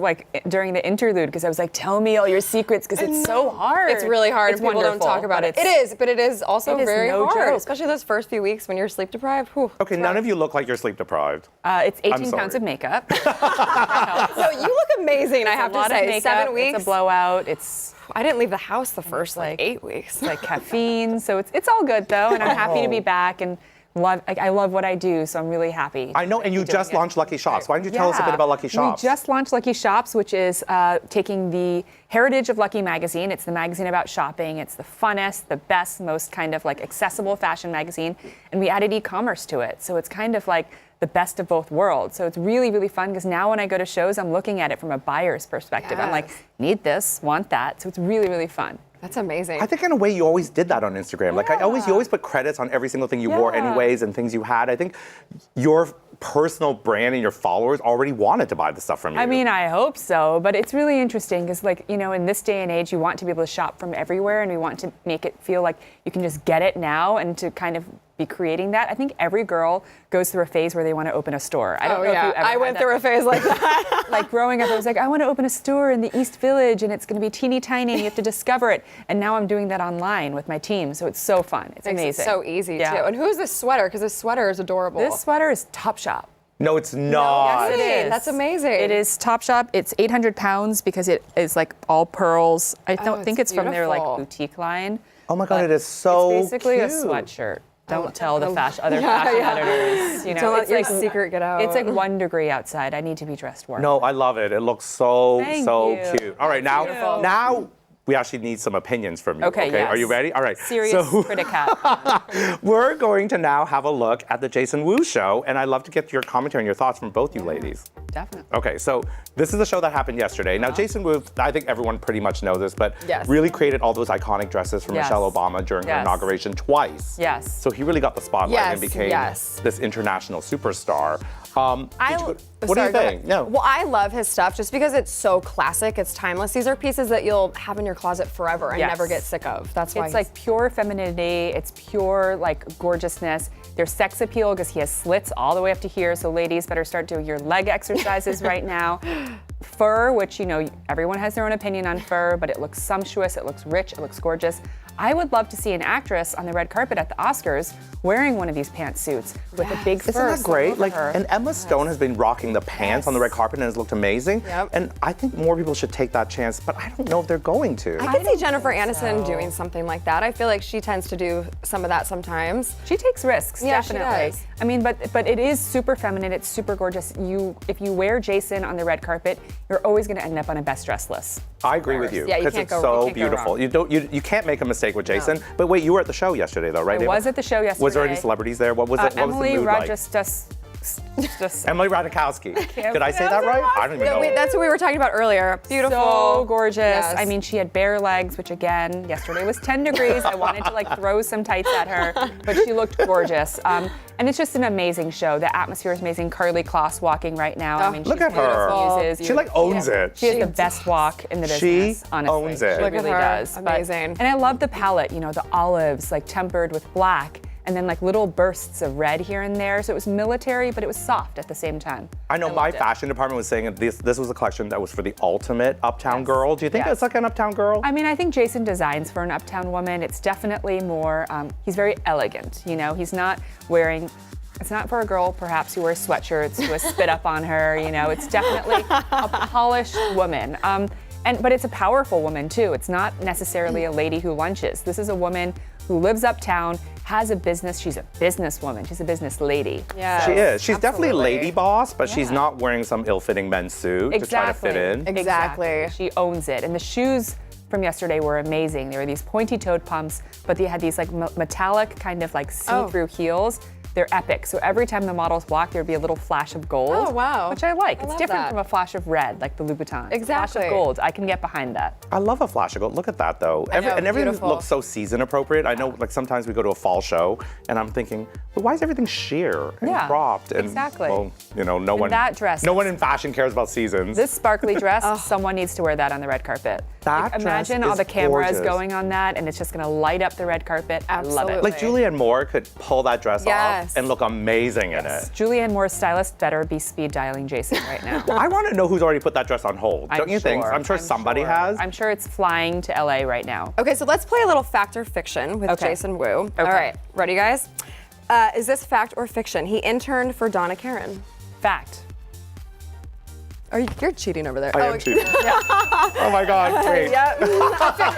during the interlude because I was like, tell me all your secrets because it's so hard. It's really hard It's and people don't wonderful, talk about but it. It is also it is very no hard, joke. especially those first few weeks when you're sleep deprived. Whew, Okay, none of you look like you're sleep deprived. It's I'm 18 pounds sorry. of makeup. So you look amazing, I It's have a to lot of say. makeup, 7 weeks. It's a blowout. It's I didn't leave the house the first 8 weeks. It's like caffeine, so it's all good though, and I'm happy to be back and I love what I do, so I'm really happy. I know, and you just launched Lucky Shops. Why don't you tell us a bit about Lucky Shops? We just launched Lucky Shops, which is taking the heritage of Lucky Magazine. It's the magazine about shopping. It's the funnest, the best, most accessible fashion magazine, and we added e-commerce to it. So it's the best of both worlds. So it's really, really fun because now when I go to shows, I'm looking at it from a buyer's perspective. I'm like, need this, want that. So it's really, really fun. That's amazing. I think in a way you always did that on Instagram. You always put credits on every single thing you wore anyways and things you had. I think your personal brand and your followers already wanted to buy the stuff from you. I hope so, but it's really interesting because in this day and age, you want to be able to shop from everywhere and we want to make it feel like you can just get it now and to kind of be creating that. I think every girl goes through a phase where they want to open a store. I don't know if you ever I went through a phase like that. Growing up, I was like, I want to open a store in the East Village and it's going to be teeny tiny and you have to discover it. And now I'm doing that online with my team, so it's so fun. It's amazing. It's so easy too. Yeah. And who's this sweater? Because this sweater is adorable. This sweater is Topshop. No, it's not. Yes, it is. That's amazing. It is Topshop. It's 800 pounds because it is all pearls. I don't think it's from their boutique line. Oh my God, it is so It's basically cute. a sweatshirt. Don't tell the other fashion editors. Don't let your secret get out. It's 1 degree outside. I need to be dressed warm. No, I love it. It looks so Thank you. cute. All right, Beautiful. now we actually need some opinions from you. Okay, yes. Are you ready? All right. Serious criticat. We're going to now have a look at the Jason Wu show, and I'd love to get your commentary and your thoughts from both you ladies. Definitely. Okay, so this is the show that happened yesterday. Now, Jason Wu, I think everyone pretty much knows this, but Yes. really created all those iconic dresses for Yes. Michelle Obama during her Yes. inauguration twice. Yes. So he really got the spotlight and Yes, became yes. this international superstar. What do you Sorry, go ahead. think? No. Well, I love his stuff just because it's so classic. It's timeless. These are pieces that you'll have in your closet forever and Yes. never get sick of. That's why It's pure femininity. It's pure gorgeousness. There's sex appeal because he has slits all the way up to here. So ladies better start doing your leg exercises right now. fur, which, everyone has their own opinion on fur, but it looks sumptuous, it looks rich, it looks gorgeous. I would love to see an actress on the red carpet at the Oscars wearing one of these pantsuits with a big fur. Isn't that great? over her. And Emma Stone has been rocking the pants on the red carpet and has looked amazing. Yep. And I think more people should take that chance, but I don't know if they're going to. I could see Jennifer Aniston doing something like that. I feel like she tends to do some of that sometimes. She takes risks, Yeah, definitely. she does. I mean, but it is super feminine. It's super gorgeous. If you wear Jason on the red carpet, you're always going to end up on a best dressed list. I agree with you Yeah, you because can't it's go- you so can't go beautiful. wrong. You can't make a mistake with Jason. But wait, you were at the show yesterday though, right? I Ava? was at the show yesterday. Was there any celebrities there? What was it? What Emily was the mood like? Emily Ratajkowski. Did I say that right? I don't even know. That's what we were talking about earlier. Beautiful. So gorgeous. Yes. I mean, she had bare legs, which again, yesterday was 10 degrees. I wanted to throw some tights at her, but she looked gorgeous. And it's just an amazing show. The atmosphere is amazing. Carly Kloss walking right now. I mean, Look she's at her. Muses. She owns it. She has the best walk in the business, honestly. Owns it. She Look at really her. does. Amazing. And I love the palette, the olives, tempered with black, and then little bursts of red here and there. So it was military, but it was soft at the same time. I know my fashion department was saying this was a collection that was for the ultimate uptown girl. Do you think it's like an uptown girl? I mean, I think Jason designs for an uptown woman. It's definitely more, he's very elegant, he's not wearing, it's not for a girl perhaps who wears sweatshirts who has spit up on her, it's definitely a polished woman. But it's a powerful woman too. It's not necessarily a lady who lunches. This is a woman who lives uptown, has a business. She's a businesswoman. She's a business lady. Yeah, she is. She's definitely a lady boss, but she's not wearing some ill-fitting men's suit to try to fit in. Exactly. She owns it. And the shoes from yesterday were amazing. They were these pointy-toed pumps, but they had these metallic kind of see-through heels. They're epic. So every time the models walk, there'd be a little flash of gold. Oh, wow. Which I like. I It's love different that. from a flash of red, like the Louboutin. Exactly. Flash of gold. I can get behind that. I love a flash of gold. Look at that though. I know, And everything beautiful. looks so season appropriate. I know sometimes we go to a fall show and I'm thinking, but why is everything sheer and Yeah, cropped? And exactly. well, no one that dress no one in fashion cares about seasons. This sparkly dress, someone needs to wear that on the red carpet. That dress Imagine all is the cameras gorgeous. going on that, and it's just going to light up the red carpet. I love it. Like Julianne Moore could pull that dress off and look amazing in it. Julianne Moore's stylist better be speed dialing Jason right now. I want to know who's already put that dress on hold. Don't you think? I'm sure somebody has. I'm sure it's flying to LA right now. Okay, so let's play a little fact or fiction with Jason Wu. All right, ready, guys? Is this fact or fiction? He interned for Donna Karan. Fact. You're cheating over there. I am cheating. Oh my God, wait. Yep.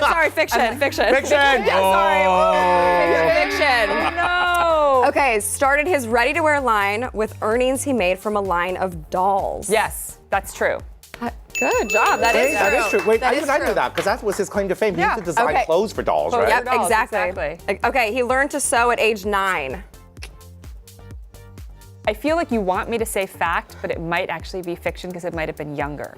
Sorry, fiction. Fiction. Fiction. Sorry. Fiction. No. Okay, started his ready-to-wear line with earnings he made from a line of dolls. Yes, that's true. Good job. That is true. That is true. Wait, That I is knew true. that because that was his claim to fame. He Yeah. used to design Okay. clothes for dolls, right? Yep, dolls, exactly. Okay, he learned to sew at age 9. I feel like you want me to say fact, but it might actually be fiction because it might have been younger.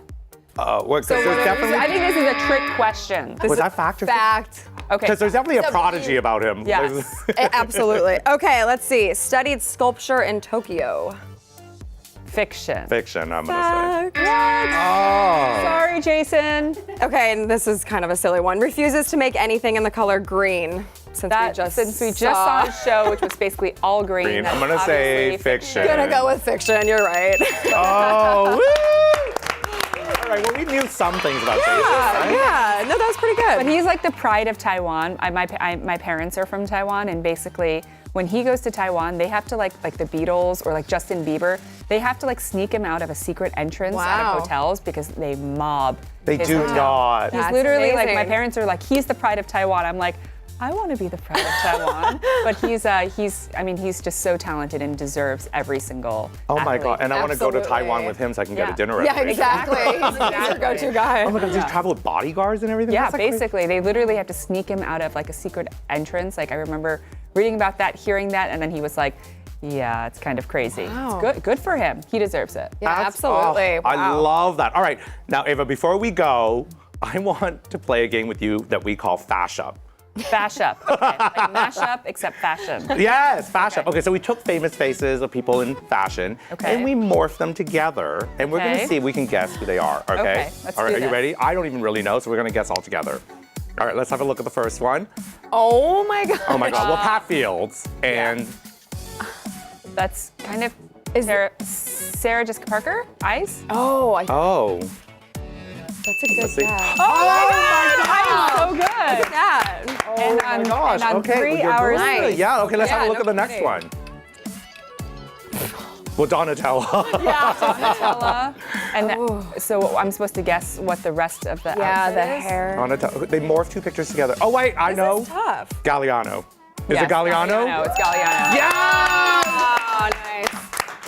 What, So there's definitely, I think this is a trick question. was that fact or Fact. Okay. Because there's definitely a So- prodigy about him. Yes. Absolutely. Okay, let's see. Studied sculpture in Tokyo. Fiction. Fiction, I'm gonna say. Oh. Sorry, Jason. Okay, and this is kind of a silly one. Refuses to make anything in the color green. Since we just saw a show, which was basically all green. Green. that's I'm gonna say obviously fiction. Gonna go with fiction, you're right. Oh, woo! All right, well, we knew some things about Jason, right? Yeah, no, that was pretty good. But he's like the pride of Taiwan. My parents are from Taiwan, and basically, when he goes to Taiwan, they have to like the Beatles or like Justin Bieber, they have to like sneak him out of a secret entrance out Wow. of hotels because they mob. They his do hotel. not. He's That's literally like, my amazing. parents are like, he's the pride of Taiwan. I'm like, I want to be the pride of Taiwan. But he's just so talented and deserves every single Oh my accolade. God, and I want to go to Absolutely. Taiwan with him so I can get a Yeah. dinner Yeah, reservation. exactly. He's your go-to guy. Oh my God, does he travel with bodyguards and everything? Yeah, That's like crazy. basically, they literally have to sneak him out of like a secret entrance. Like I remember reading about that, hearing that, and then he was like, "Yeah, it's kind of crazy. Wow. It's good for him. He deserves it." Yeah, That's- absolutely. oh, I Wow. love that. All right, now Ava, before we go, I want to play a game with you that we call Fash Up. Fash up, okay. Like mash up except fashion. Yes, Fash Up. Okay, so we took famous faces of people in fashion Okay. and we morphed them together, and we're going Okay. to see if we can guess who they are. Okay. Okay, let's all right, do are you this. ready? I don't even really know, so we're going to guess all together. All right, let's have a look at the first one. Oh my God. Oh my God. Well, Pat Fields and That's kind of Sarah Jessica Parker. Eyes. Oh, oh. That's a good see. guess. Oh my God! I am so good. Look at that. And Oh my gosh. and on Okay. 3 you're hours. good. Yeah. Okay. Let's have a Yeah, look at the next kidding. one. Well, Donatella. Yeah, Donatella. And so I'm supposed to guess what the rest of the outfit the is? hair. Donatella. They morphed 2 pictures together. Oh wait, I know. This is tough. Galliano. Is Yes, it Galliano? No, it's Galliano. Yeah. Oh, nice.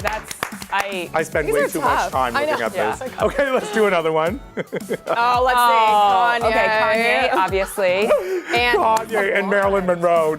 That's I spend These way are too tough. much time I looking know. at Yeah. this. Okay, let's do another one. Oh, let's see. Kanye. Okay, Kanye, obviously. And Kanye and Marilyn Monroe. I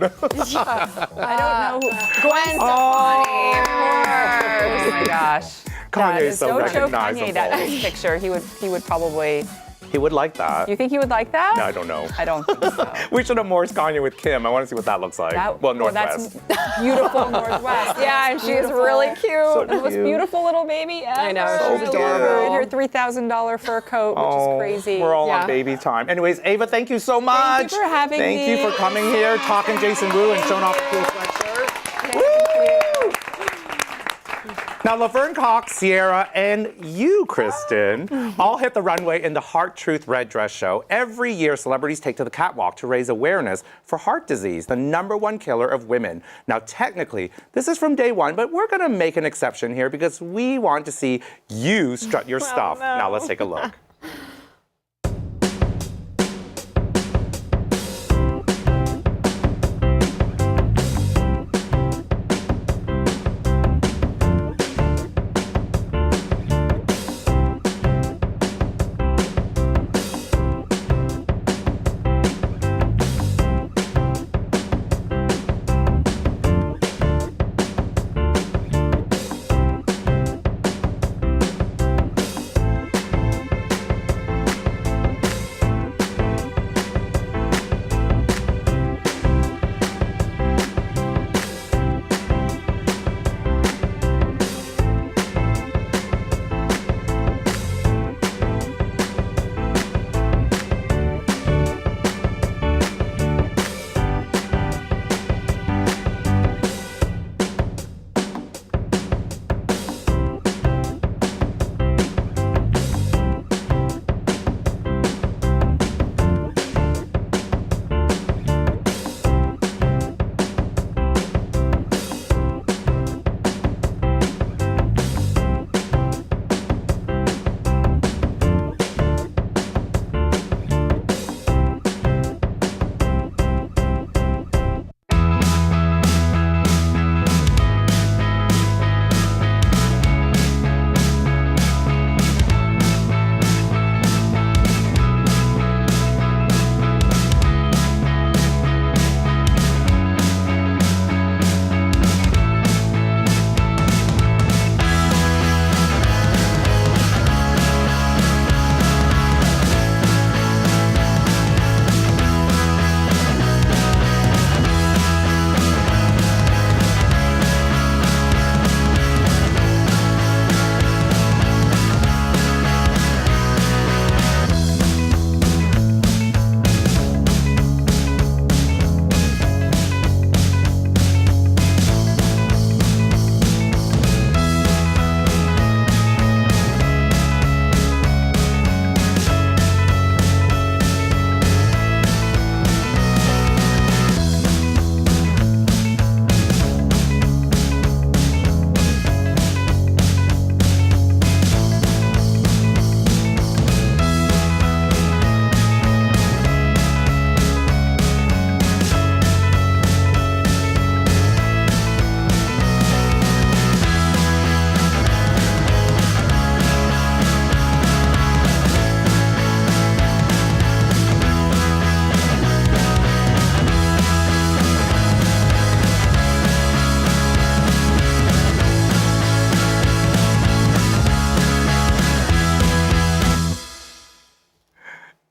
don't know who. Gwen Stefani. Oh my gosh. Kanye is so Don't show recognizable. Kanye that picture. He would probably. He would like that. You think he would like that? No, I don't know. I don't think so. We should have morphed Kanye with Kim. I want to see what that looks like. Well, Northwest. That's beautiful Northwest. Yeah, and she is really cute. The most beautiful little baby ever. I know, So she's cute. adorable. In her $3,000 fur coat, which is crazy. We're all Yeah. on baby time. Anyways, Ava, thank you so much. Thank you for having Thank me. you for coming here, talking Jason Wu and showing off the cool sweatshirt. Woo! Now, Laverne Cox, Sierra, and you, Kristen, all hit the runway in the Heart Truth Red Dress Show. Every year, celebrities take to the catwalk to raise awareness for heart disease, the #1 killer of women. Now, technically, this is from day one, but we're going to make an exception here because we want to see you strut your stuff. no. Now, let's take a look.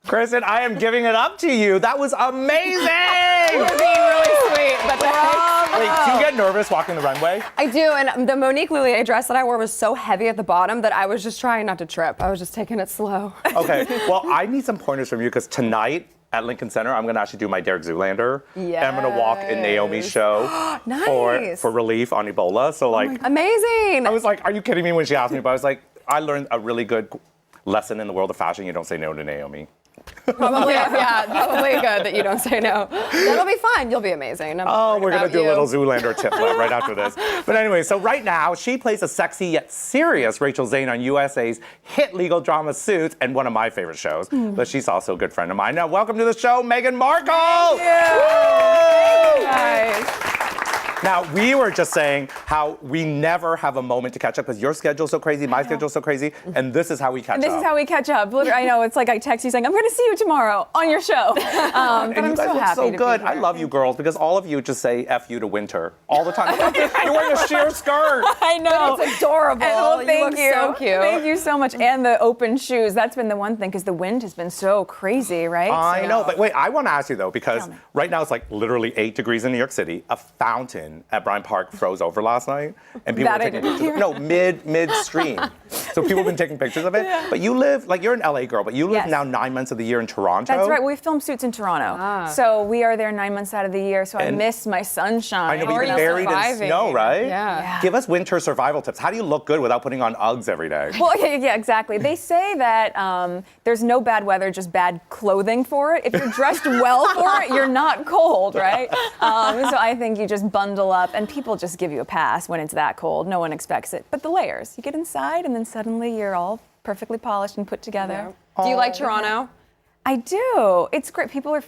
Kristen, I am giving it up to you. That was amazing! You're being really sweet, but Wait, do you get nervous walking the runway? I do, and the Monique Lhuillier dress that I wore was so heavy at the bottom that I was just trying not to trip. I was just taking it slow. Okay, well, I need some pointers from you because tonight at Lincoln Center, I'm gonna actually do my Derek Zoolander. Yes. I'm gonna walk in Naomi's show Nice. for relief on Ebola. So like, Amazing. I was like, are you kidding me when she asked me? But I was like, I learned a really good lesson in the world of fashion, you don't say no to Naomi. Probably, yeah, probably good that you don't say no. That'll be fine. You'll be amazing. Oh, we're going to do a little Zoolander tip right after this. But anyway, so right now, she plays a sexy yet serious Rachel Zane on USA's hit legal drama Suits and one of my favorite shows. But she's also a good friend of mine. Now, welcome to the show, Meghan Markle! Thank you. Guys. Now, we were just saying how we never have a moment to catch up because your schedule's so crazy, my schedule's so crazy, and this is how we catch up. This is how we catch up. Literally, I know, it's like I text you saying, I'm going to see you tomorrow on your show. But and I'm you guys so look happy so to good. be I here. love you girls because all of you just say F you to winter all the time. You're wearing a sheer skirt. I know. But it's adorable. Oh, thank look you. so cute. Thank you so much. And the open shoes. That's been the one thing because the wind has been so crazy, right? I know, but wait, I want to ask you though, because right now it's like literally 8 degrees in New York City. A fountain at Bryant Park froze over last night, and people That were I taking didn't pictures. No, midstream. So people have been taking pictures of it. Yeah. But you live, like you're an LA girl, but you live Yes. now 9 months of the year in Toronto. That's right. We film Suits in Toronto. So we are there 9 months out of the year. So I And miss my sunshine. I know, but you're buried in snow, right? Yeah. Give us winter survival tips. How do you look good without putting on Uggs every day? Well, yeah, exactly. They say that there's no bad weather, just bad clothing for it. If you're dressed well for it, you're not cold, right? So I think you just bundle up, and people just give you a pass when it's that cold. No one expects it. But the layers, you get inside, and then suddenly you're all perfectly polished and put together. Do you like Toronto? I do. It's great. People are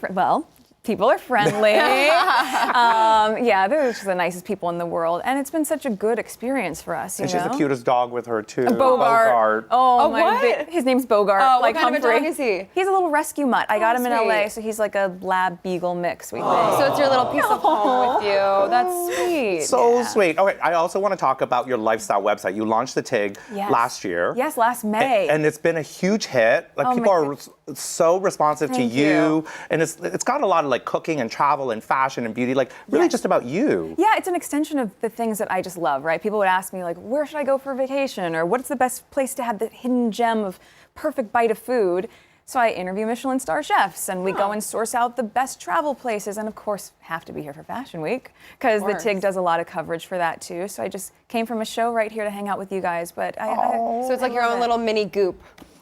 people are friendly. Yeah, they're just the nicest people in the world, and it's been such a good experience for us. And she's the cutest dog with her too. Bogart. Oh my! what? His name's Bogart. Oh, like what kind Humphrey. of a dog is he? He's a little rescue mutt. I got him in LA, sweet. so he's like a lab beagle mix. We think. So it's your little piece of home with you. That's sweet. So sweet. Okay, I also want to talk about your lifestyle website. You launched the TIG Yes. last year. Yes, last May. And it's been a huge hit. Like Oh people my are so responsive Thank to you. you. And it's got a lot of like cooking and travel and fashion and beauty, like really just about you. Yeah, it's an extension of the things that I just love, right? People would ask me, like, where should I go for vacation? Or what's the best place to have the hidden gem of perfect bite of food? So I interview Michelin star chefs, and we go and source out the best travel places, and of course, have to be here for Fashion Week, because the TIG does a lot of coverage for that too. So I just came from a show right here to hang out with you guys, but So it's like your own little mini Goop.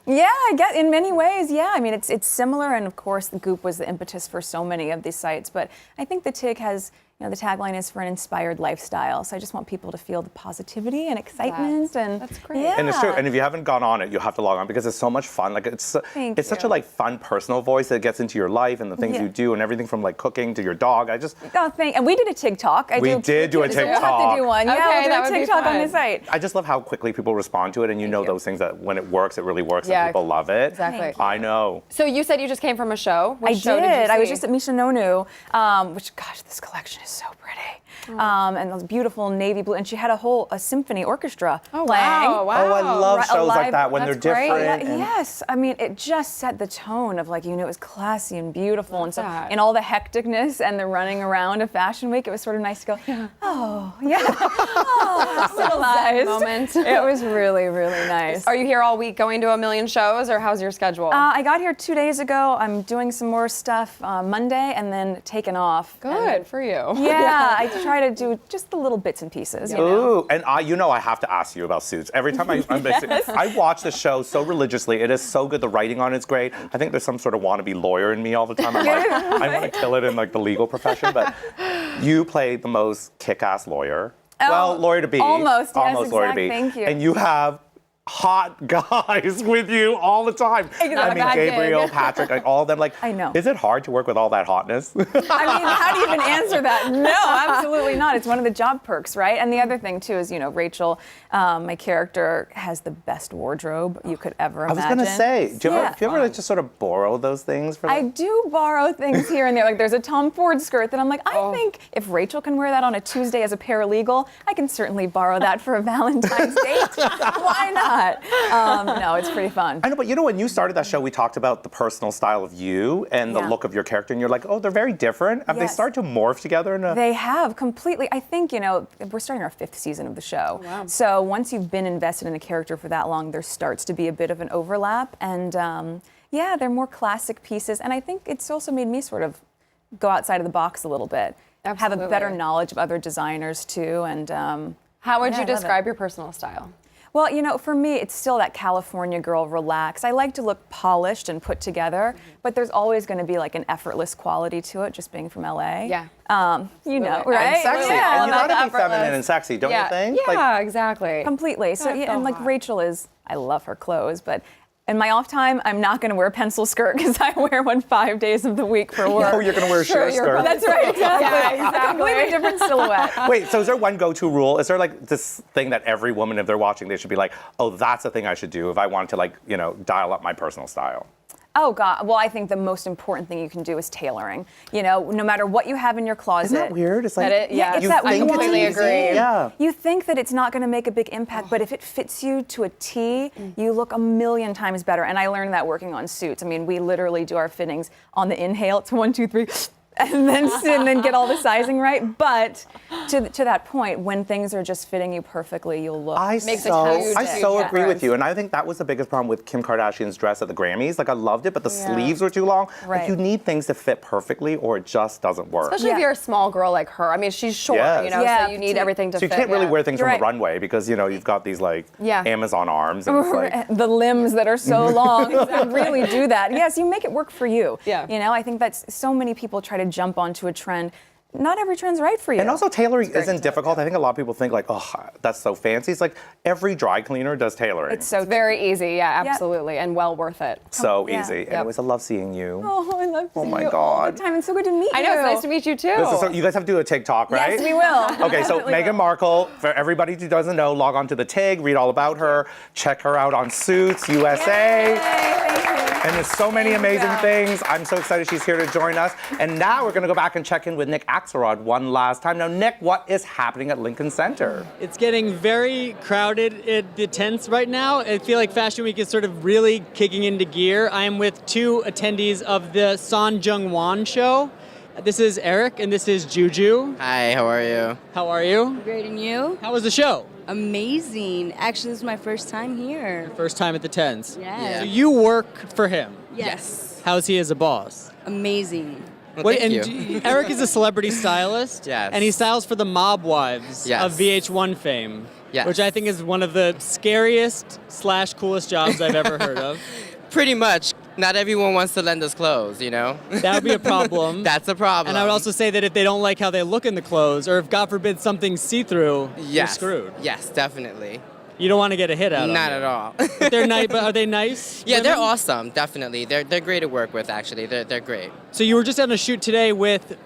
Yeah, I guess in many ways, yeah. I mean, it's similar, and of course, the Goop was the impetus for so many of these sites. But I think the TIG has, the tagline is for an inspired lifestyle. So I just want people to feel the positivity and excitement, and that's great. Yeah. And it's true. And if you haven't gone on it, you have to log on because it's so much fun. Like it's such a like fun personal voice that gets into your life and the things you do and everything from like cooking to your dog. And we did a TIG talk. We did do a TIG We'll have talk. to do one. Okay, Yeah, that we'll would do be a TIG talk on fun. the site. I just love how quickly people respond to it, and you know those things that when it works, it really works, and people love it. Exactly. I know. So you said you just came from a show. Which I show did. Did you I was see? just at Misha Nonu, which, gosh, this collection is so pretty. And those beautiful navy blue, and she had a symphony orchestra playing. wow. Oh, I love shows like that when they're That's great. different. and- Yes, I mean, it just set the tone of it was classy and beautiful, and so that. in all the hecticness and the running around of Fashion Week, it was sort of nice to go, oh, yeah, oh, civilized moment. It was really, really nice. Are you here all week going to a million shows, or how's your schedule? I got here 2 days ago. I'm doing some more stuff Monday, and then taking off. Good for you. Yeah, I try to do just the little bits and pieces. You know? Ooh, and I have to ask you about Suits. Every time I watch the show so religiously. It is so good. The writing on it's great. I think there's some sort of wannabe lawyer in me all the time. I'm like, I want to kill it in like the legal profession, but you play the most kick-ass lawyer. Well, lawyer to be. Almost, yes, almost lawyer to be. exact, thank you. And you have hot guys with you all the time. Exactly. I mean, Gabriel, Patrick, like all of them. Like, I know. Is it hard to work with all that hotness? I mean, how do you even answer that? No, absolutely not. It's one of the job perks, right? And the other thing, too, is, Rachel, my character, has the best wardrobe you could ever imagine. I was going to say, do you ever like, just sort of borrow those things? I do borrow things here and there. Like, there's a Tom Ford skirt that I'm like, I think if Rachel can wear that on a Tuesday as a paralegal, I can certainly borrow that for a Valentine's date. Why not? No, it's pretty fun. I know, but when you started that show, we talked about the personal style of you and the look of your character, and you're like, oh, they're very different. Have they started to morph together? They have, completely. I think, we're starting our 5th season of the show. Oh, wow. So once you've been invested in a character for that long, there starts to be a bit of an overlap. And they're more classic pieces. And I think it's also made me sort of go outside of the box a little bit. Have a better knowledge of other designers, too. And how would you describe your personal style? Well, you know, for me, it's still that California girl relax. I like to look polished and put together, but there's always going to be like an effortless quality to it, just being from LA. Yeah. You know, right? And sexy. Yeah, And you about gotta the be feminine effortless. and sexy, don't yeah. you think? Yeah, exactly. Completely. So, That's yeah, so and like hot. Rachel is, I love her clothes, but in my off time, I'm not going to wear a pencil skirt because I wear one 5 days of the week for work. No, you're going to wear a sheer skirt. That's right, exactly. Yeah, exactly. A completely different silhouette. Wait, so is there one go-to rule? Is there like this thing that every woman, if they're watching, they should be like, oh, that's the thing I should do if I want to like, you know, dial up my personal style? Oh God! Well, I think the most important thing you can do is tailoring. You know, no matter what you have in your closet. Isn't that weird? It's like, yeah, it's you that think I it's completely easy? agree. Yeah. You think that it's not going to make a big impact, but if it fits you to a T, you look a million times better. And I learned that working on suits. I mean, we literally do our fittings on the inhale. It's 1, 2, 3. And then get all the sizing right. But to that point, when things are just fitting you perfectly, you'll look. I so agree with you. And I think that was the biggest problem with Kim Kardashian's dress at the Grammys. Like, I loved it, but the sleeves were too long. Right. Like, you need things to fit perfectly or it just doesn't work. Especially if you're a small girl like her. I mean, she's short, you know, so you need everything to so you fit. can't really wear things You're from right. the runway because, you know, you've got these, like, Yeah. Amazon arms. And it's like, the limbs that are so long that really do that. Yes, you make it work for you. Yeah. You know, I think that's so many people try to jump onto a trend. Not every trend's right for you. and also tailoring isn't difficult. I think a lot of people think like, oh, that's so fancy. It's like every dry cleaner does tailoring. It's so very easy, yeah, absolutely, and well worth it. so Yeah. easy. Anyways, I love seeing you. Oh, I love to see my you all God. the time. It's so good to meet I know, you. it's nice to meet you too. This is so, you guys have to do a TikTok, right? Yes, we will. Okay, so Definitely Meghan will. Markle, for everybody who doesn't know, log on to the TIG, read all about her, check her out on Suits, USA. And there's so many amazing things. I'm so excited she's here to join us. And now we're gonna go back and check in with Nick Axelrod one last time. Now, Nick, what is happening at Lincoln Center? It's getting very crowded at the tents right now. I feel like Fashion Week is sort of really kicking into gear. I am with 2 attendees of the Son Jung-Wan show. This is Eric and this is Juju. Hi, how are you? How are you? Great, and you? How was the show? Amazing. Actually, this is my first time here. First time at the tents. Yes. So you work for him. Yes. How's he as a boss? Amazing. Well, thank you. Eric is a celebrity stylist. Yes. And he styles for the mob wives Yes. of VH1 fame. Yes. Which I think is one of the scariest / coolest jobs I've ever heard of. Pretty much. Not everyone wants to lend us clothes, you know? That would be a problem. That's a problem. And I would also say that if they don't like how they look in the clothes, or if God forbid something's see-through, you're Yes. screwed. Yes, definitely. You don't want to get a hit out of Not them. at all. But they're nice. But are they nice? Yeah, they're women? awesome, definitely. They're great to work with, actually. They're great. So you were just on a shoot today with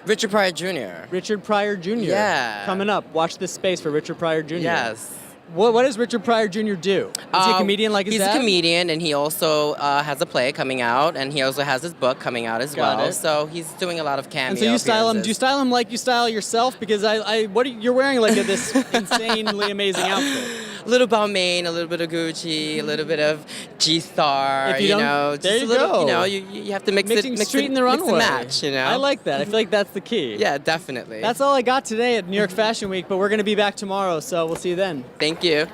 Richard Pryor Jr. Richard Pryor Jr. Yeah. Coming up. Watch this space for Richard Pryor Jr. Yes. What does Richard Pryor Jr. do? Is he a comedian like his He's dad? a comedian, and he also has a play coming out, and he also has his book coming out as Got well. it. So he's doing a lot of cameo And so you style him. appearances. Do you style him like you style yourself? Because you're wearing like this insanely amazing outfit. A little Balmain, a little bit of Gucci, a little bit of G-Star. If you don't- know, there just you a little, go. You know, you have to mix Mixing it, street and the runway. mix and match. You know, I like that. I feel like that's the key. Yeah, definitely. That's all I got today at New York Fashion Week, but we're going to be back tomorrow, so we'll see you then. Thank you.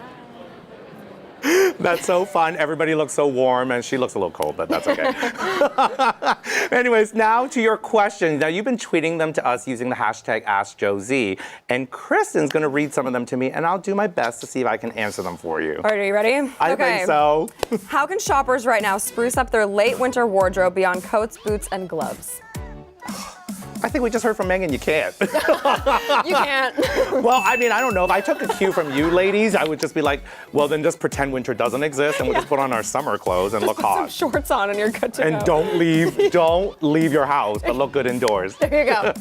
That's so fun. Everybody looks so warm, and she looks a little cold, but that's okay. Anyways, now to your questions. Now, you've been tweeting them to us using the hashtag AskJosie, and Kristen's going to read some of them to me, and I'll do my best to see if I can answer them for you. All right, are you ready? I think so. How can shoppers right now spruce up their late winter wardrobe beyond coats, boots, and gloves? I think we just heard from Meghan, you can't. You can't. Well, I mean, I don't know. If I took a cue from you ladies, I would just be like, well, then just pretend winter doesn't exist, and we'll just put on our summer clothes and look Put some hot. shorts on and you're good to And go. don't leave your house, but look good indoors. There you go.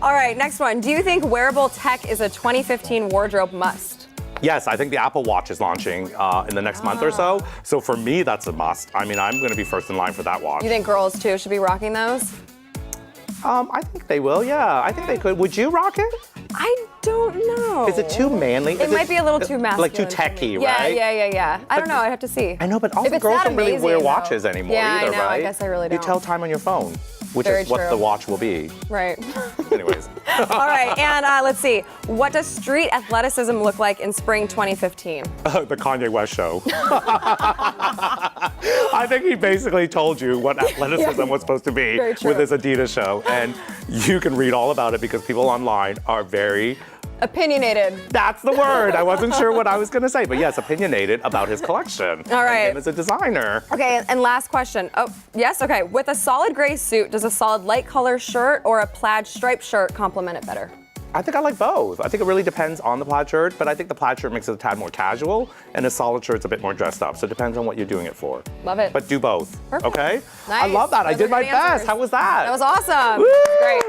All right, next one. Do you think wearable tech is a 2015 wardrobe must? Yes, I think the Apple Watch is launching in the next month or so. So for me, that's a must. I mean, I'm going to be first in line for that watch. You think girls too should be rocking those? I think they will, yeah. I think they could. Would you rock it? I don't know. Is it too manly? It might be a little too masculine. Like too for techy, me. right? Yeah. I don't know. I'd have to see. I know, but all If the it's girls that don't really amazing, wear though. watches anymore Yeah, either, I know. right? I guess I really You don't. tell time on your phone, which Very is what true. the watch will be. Right. Anyways. All right, and let's see. What does street athleticism look like in spring 2015? The Kanye West show. I think he basically told you what athleticism was supposed to be Very true. with his Adidas show. And you can read all about it because people online are very Opinionated. That's the word. I wasn't sure what I was going to say, but yes, opinionated about his collection. All right. And him as a designer. Okay, and last question. Oh, yes, okay. With a solid gray suit, does a solid light color shirt or a plaid striped shirt complement it better? I think I like both. I think it really depends on the plaid shirt, but I think the plaid shirt makes it a tad more casual, and a solid shirt's a bit more dressed up. So it depends on what you're doing it for. Love it. But do both. Perfect. Okay? Nice. I love that. I Those did are my good best. answers. How was that? That was awesome. Woo! Great.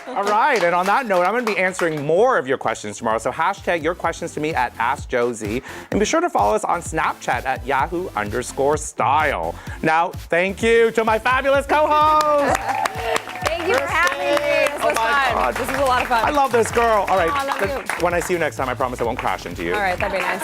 All right, and on that note, I'm going to be answering more of your questions tomorrow. So hashtag your questions to me at AskJosie, and be sure to follow us on Snapchat at Yahoo_style. Now, thank you to my fabulous co-host. Thank you for having me. This was fun. God. This was a lot of fun. I love this girl. All right, I love you. when I see you next time, I promise I won't crash into you. All right, that'd be nice.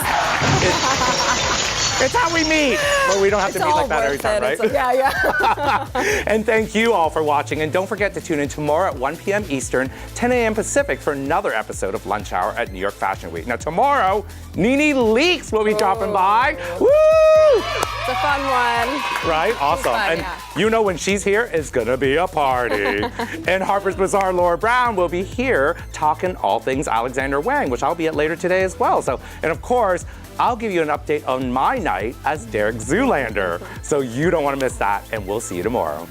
It's how we meet, but we don't have It's to meet all like that every worth time, it. right? Yeah. And thank you all for watching. And don't forget to tune in tomorrow at 1 p.m. Eastern, 10 a.m. Pacific for another episode of Lunch Hour at New York Fashion Week. Now tomorrow, Nene Leakes will be dropping by. Woo! It's a fun one. Right? Awesome. fun, And yeah. you know when she's here, it's gonna be a party. And Harper's Bazaar Laura Brown will be here talking all things Alexander Wang, which I'll be at later today as well. So, and of course, I'll give you an update on my night as Derek Zoolander. So you don't want to miss that, and we'll see you tomorrow.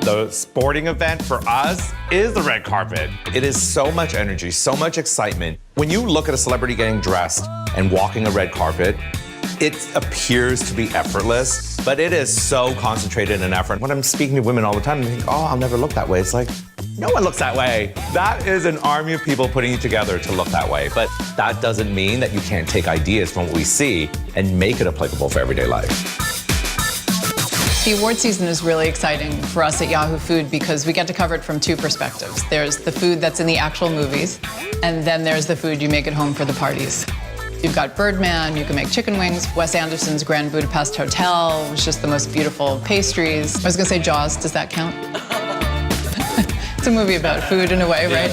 The sporting event for us is the red carpet. It is so much energy, so much excitement. When you look at a celebrity getting dressed and walking a red carpet, it appears to be effortless, but it is so concentrated and effort. When I'm speaking to women all the time, they think, oh, I'll never look that way. It's like, no one looks that way. That is an army of people putting you together to look that way. But that doesn't mean that you can't take ideas from what we see and make it applicable for everyday life. The award season is really exciting for us at Yahoo Food because we get to cover it from two perspectives. There's the food that's in the actual movies, and then there's the food you make at home for the parties. You've got Birdman, you can make chicken wings. Wes Anderson's Grand Budapest Hotel was just the most beautiful pastries. I was gonna say Jaws, does that count? It's a movie about food in a way, right?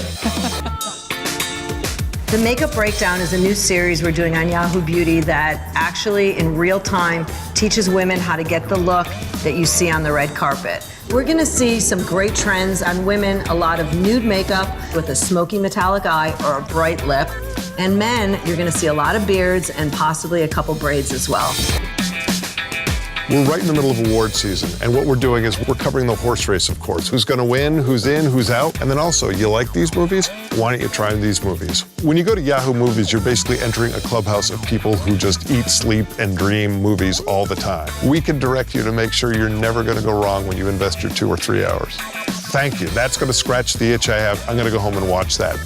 The Makeup Breakdown is a new series we're doing on Yahoo Beauty that actually, in real time, teaches women how to get the look that you see on the red carpet. We're gonna see some great trends on women, a lot of nude makeup with a smoky metallic eye or a bright lip. And men, you're gonna see a lot of beards and possibly a couple braids as well. We're right in the middle of award season, and what we're doing is we're covering the horse race, of course. Who's gonna win, who's in, who's out, and then also, you like these movies? Why don't you try these movies? When you go to Yahoo Movies, you're basically entering a clubhouse of people who just eat, sleep, and dream movies all the time. We can direct you to make sure you're never gonna go wrong when you invest your 2 or 3 hours. Thank you. That's gonna scratch the itch I have. I'm gonna go home and watch that.